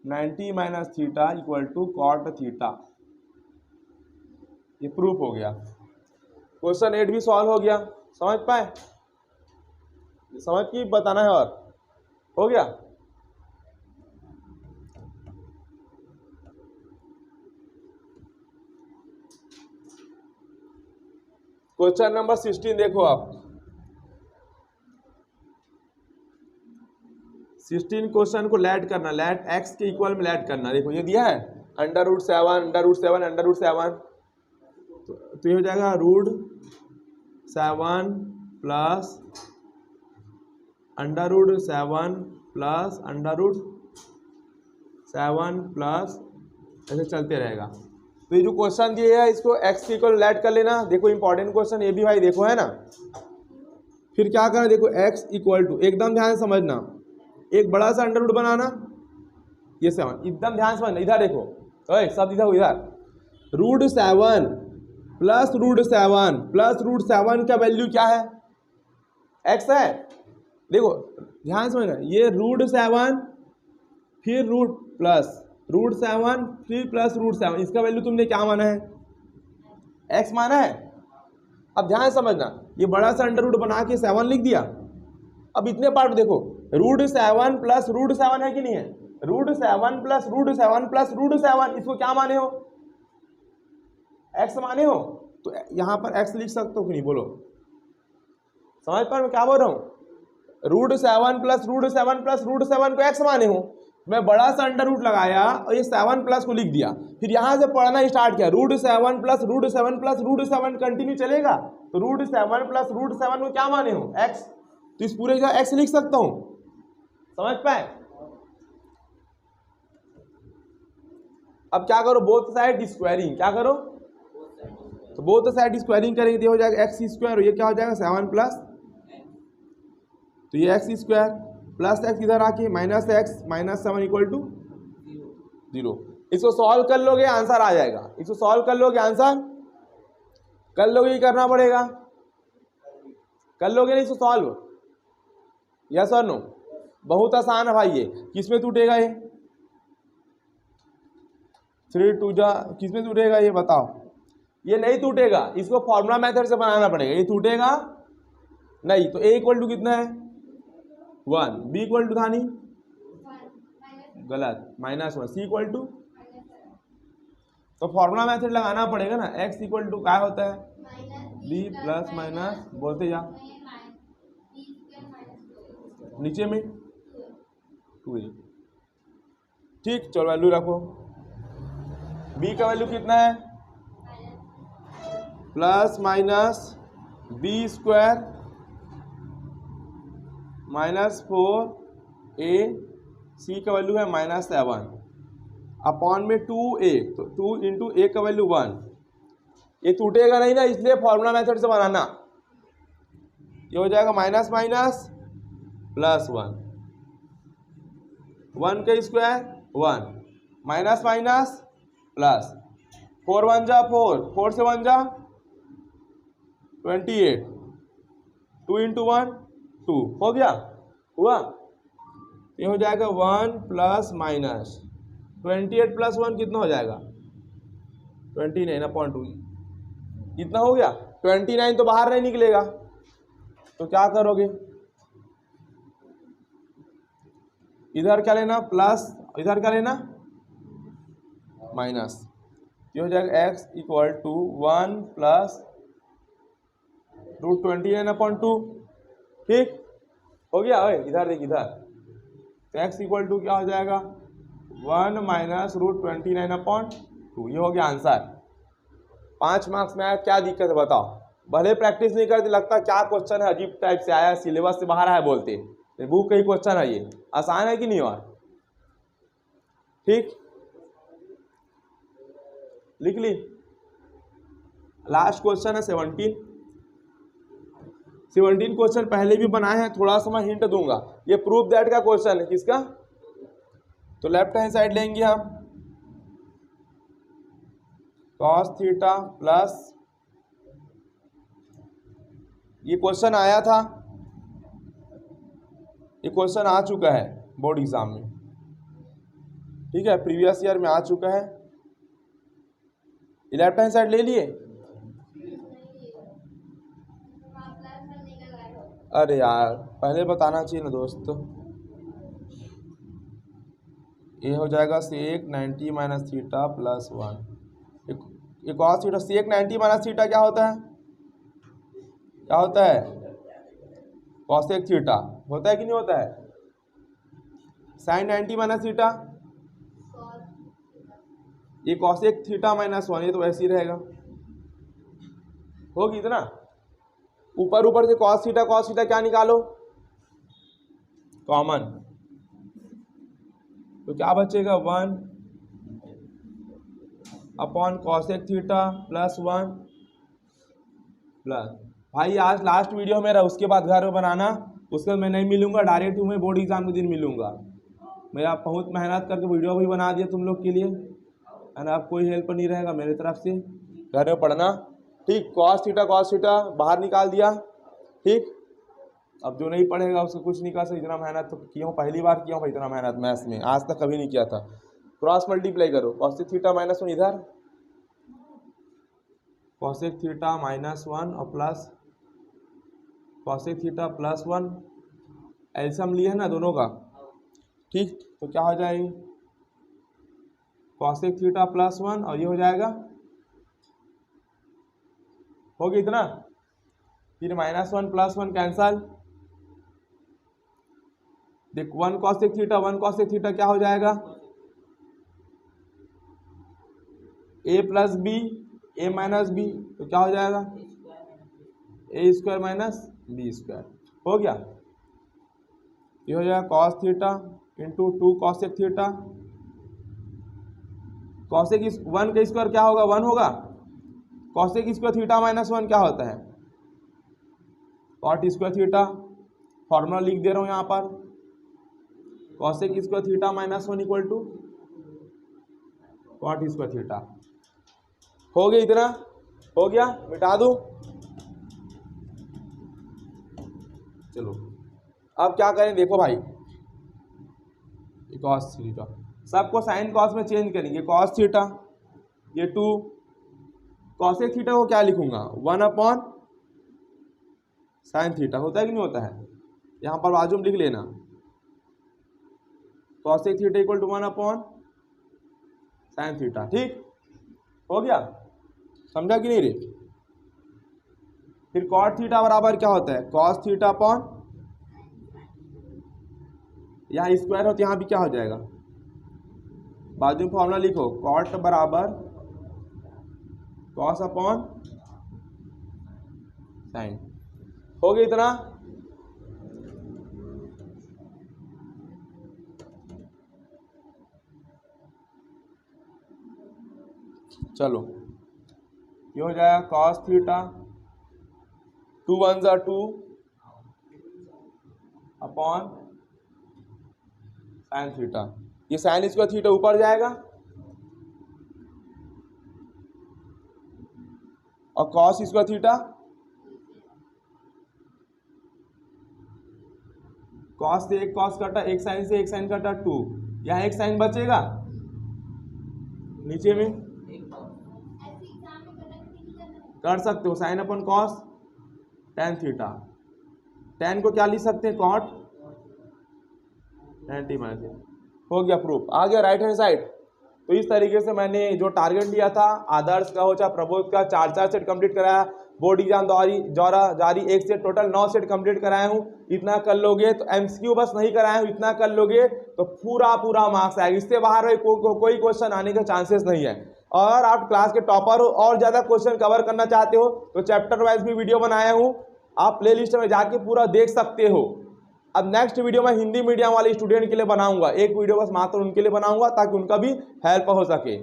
90 minus theta equal to cot theta, ये प्रूफ हो गया। क्वेश्चन 8 भी सॉल्व हो गया, समझ पाए, समझ की बताना है और हो गया। क्वेश्चन नंबर 16 देखो आप, 16 क्वेश्चन को लेट करना, लेट एक्स के इक्वल में लेट करना। देखो ये दिया है √7 √7 √7, तो ये हो जाएगा √7 प्लस √7 प्लस √7 प्लस, ऐसे चलते रहेगा। तो ये जो क्वेश्चन दिए है इसको एक्स के इक्वल लेट कर लेना। देखो इंपॉर्टेंट क्वेश्चन ये भी भाई, देखो है ना। फिर क्या करना, देखो एक्स इक्वल टू, एकदम ध्यान समझना, एक बड़ा सा अंडर रूट बनाना, ये 7, एकदम ध्यान समझना, इधर देखो, ओए सब इधर इधर, √7 प्लस √7 प्लस √7 का वैल्यू क्या है, एक्स है। देखो ध्यान समझना, ये √7 फिर रूट प्लस √7 फिर प्लस √7, इसका वैल्यू तुमने क्या माना है, एक्स माना है। अब ध्यान समझना, ये बड़ा सा अंडर रूट बना के 7 लिख दिया। अब इतने पार्ट देखो, √7 प्लस √7 है कि नहीं है, √7 प्लस √7 प्लस √7, इसको क्या माने हो, एक्स माने हो। तो यहां पर एक्स लिख सकते हो कि नहीं, बोलो, समझ पर मैं क्या बोल रहा हूं, √7 प्लस √7 प्लस √7 को एक्स माने हो, मैं बड़ा सा अंडर रूट लगाया और ये 7 प्लस को लिख दिया, फिर यहां से पढ़ना स्टार्ट किया, √7 प्लस √7 प्लस √7 कंटिन्यू चलेगा, तो √7 प्लस √7 को क्या माने हो, एक्स, तो इस पूरे का एक्स लिख सकता हूं, समझ पाए। अब क्या करो, बोथ साइड स्क्वायरिंग, क्या करो, तो बोथ साइड स्क्वायरिंग करेंगे तो हो जाएगा एक्स स्क्वायर, ये क्या हो जाएगा 7 प्लस, तो ये एक्स स्क्वायर प्लस एक्स इधर आके minus x minus 7 equal to 0। इसको सॉल्व कर लोगे आंसर आ जाएगा, इसको सॉल्व कर लोगे आंसर कर लोगे, ये करना पड़ेगा, कर लोगे नहीं इसको सॉल्व, यस और नो, बहुत आसान है भाई। ये किसमें टूटेगा, ये 3 2 जा किसमें टूटेगा ये बताओ, ये नहीं टूटेगा, इसको फॉर्मूला मेथड से बनाना पड़ेगा, ये टूटेगा नहीं। तो a इक्वल टू कितना है 1, b इक्वल टू धानी गलत -1, c इक्वल टू, तो फॉर्मूला मेथड लगाना पड़ेगा ना, x इक्वल टू क्या होता है b प्लस माइनस, बोलते जा नीचे में 2a, ठीक, चलो वैल्यू रखो, b का वैल्यू कितना है plus minus b square -4a, c का वैल्यू है -7 अपॉन में 2a, तो 2 इंटू a का वैल्यू 1, ये टूटेगा नहीं ना, इसलिए फॉर्मूला मेथड से बनाना, ये हो जाएगा माइनस माइनस प्लस 1, 1 का स्क्वायर 1 माइनस माइनस प्लस 4 1 जा 4, 4 से 1 जा 28, 2 इंटू 1 2, हो गया, हुआ, ये हो जाएगा 1 प्लस माइनस 28 प्लस 1 कितना हो जाएगा 29 अपॉन 2, इतना हो गया। 29 तो बाहर नहीं निकलेगा, तो क्या करोगे, इधर क्या लेना प्लस, इधर क्या लेना माइनस, ये हो जाएगा x equal to 1 plus √29 upon 2, ठीक हो गया। ओए इधर देख इधर, तो x इक्वल टू क्या हो जाएगा 1 माइनस √29 अपॉन 2, ये हो गया आंसर। 5 मार्क्स में आया, क्या दिक्कत है बताओ, भले प्रैक्टिस नहीं करते, लगता क्या क्वेश्चन है अजीब टाइप से आया, सिलेबस से बाहर आया बोलते, बुक का ही क्वेश्चन है, ये आसान है कि नहीं, और ठीक लिख ली। लास्ट क्वेश्चन है 17 क्वेश्चन पहले भी बनाए हैं, थोड़ा सा मैं हिंट दूंगा, ये प्रूफ दैट का क्वेश्चन है, किसका, तो लेफ्ट हैंड साइड लेंगे हम cos थीटा प्लस, ये क्वेश्चन आया था, ये क्वेश्चन आ चुका है बोर्ड एग्जाम में, ठीक है, प्रीवियस ईयर में आ चुका है। लेफ्ट हैंड साइड ले लिए, अरे यार पहले बताना चाहिए ना दोस्त। ये हो जाएगा सेक 90 माइनस थीटा प्लस 1। ये कॉस थीटा, सेक 90 माइनस थीटा क्या होता है, क्या होता है, कॉसेक थीटा होता है कि नहीं होता है। साइन 90 माइनस थीटा, ये कॉसेक थीटा माइनस 1, ये तो वैसे ही रहेगा, होगी इतना। ऊपर ऊपर से कॉस थीटा क्या निकालो, कॉमन, तो क्या बचेगा 1 upon cosec theta plus 1 plus. भाई आज लास्ट वीडियो मेरा, उसके बाद घर में बनाना, उसके बाद मैं नहीं मिलूंगा, डायरेक्ट तुम्हें बोर्ड एग्जाम के दिन मिलूंगा। मेरा बहुत मेहनत करके वीडियो भी बना दिया तुम लोग के लिए, है ना। अब कोई हेल्प नहीं रहेगा मेरी तरफ से, घर में पढ़ना, ठीक। कॉस थीटा बाहर निकाल दिया, ठीक। अब जो नहीं पढ़ेगा उसको कुछ नहीं कर सकता। इतना मेहनत तो किया हूँ, पहली बार किया हूँ भाई इतना मेहनत मैथ्स में, आज तक कभी नहीं किया था। क्रॉस मल्टीप्लाई करो, कॉसेक थीटा माइनस 1 इधर, कॉसेक थीटा माइनस 1 और plus cosec theta plus 1, LCM लिए है ना दोनों का, ठीक। तो क्या हो जाएगी, कॉसेक थीटा प्लस 1 और ये हो जाएगा, हो गया इतना। फिर माइनस 1 प्लस 1 कैंसल, देख 1 कॉसेक थीटा क्या हो जाएगा, ए प्लस बी, ए माइनस बी, तो क्या हो जाएगा ए स्क्वायर माइनस बी स्क्वायर, हो गया। ये हो जाएगा cos theta into 2 cosec theta, cosec 1 का स्क्वायर क्या होगा 1 होगा, कॉसेक स्क्वायर थीटा माइनस 1 क्या होता है कॉट स्क्वायर थीटा, फॉर्मूला लिख दे रहा हूँ यहाँ पर, cosec square theta minus 1 equal to cot square theta. हो गया इतना, हो गया, मिटा दूं। चलो अब क्या करें, देखो भाई, कॉस थीटा सबको साइन कॉस में चेंज करेंगे, कॉस थीटा ये 2, कॉसेक थीटा को क्या लिखूंगा 1 अपॉन साइन थीटा, होता है कि नहीं होता है, यहाँ पर बाजू में लिख लेना, cosec theta equal to 1 upon sine theta, ठीक हो गया, समझा कि नहीं रे। फिर कॉट थीटा बराबर क्या होता है कॉस थीटा अपॉन, यहाँ स्क्वायर हो तो यहाँ भी क्या हो जाएगा, बाजू में फॉर्मूला लिखो, कॉट बराबर कॉस अपॉन साइन, हो गया इतना। चलो ये हो जाएगा कॉस थीटा 2 1 जा 2 अपॉन साइन थीटा, ये साइन स्क्वायर थीटा ऊपर जाएगा और कॉस स्क्वायर थीटा, कॉस से एक कॉस कटा, एक साइन से एक साइन कटा 2, यहाँ एक साइन बचेगा नीचे में, कर सकते हो साइन अपन कॉस टेन थीटा, टेन को क्या लिख सकते हैं कॉट 90 माइनस, हो गया प्रूफ, आ गया राइट हैंड साइड। तो इस तरीके से मैंने जो टारगेट लिया था आदर्श का हो चाहे प्रबोध का, 4 सेट कंप्लीट कराया, बोर्ड एग्जाम द्वारा जारी 1 सेट, टोटल 9 सेट कंप्लीट कराया हूँ। इतना कर लोगे तो एमसीक्यू बस नहीं कराया हूँ, इतना कर लोगे तो पूरा मार्क्स आएगा, इससे बाहर कोई क्वेश्चन आने के चांसेस नहीं है। और आप क्लास के टॉपर हो और ज़्यादा क्वेश्चन कवर करना चाहते हो तो चैप्टर वाइज भी वीडियो बनाया हूँ, आप प्लेलिस्ट में जाके पूरा देख सकते हो। अब नेक्स्ट वीडियो मैं हिंदी मीडियम वाले स्टूडेंट के लिए बनाऊंगा, एक वीडियो बस मात्र उनके लिए बनाऊंगा ताकि उनका भी हेल्प हो सके।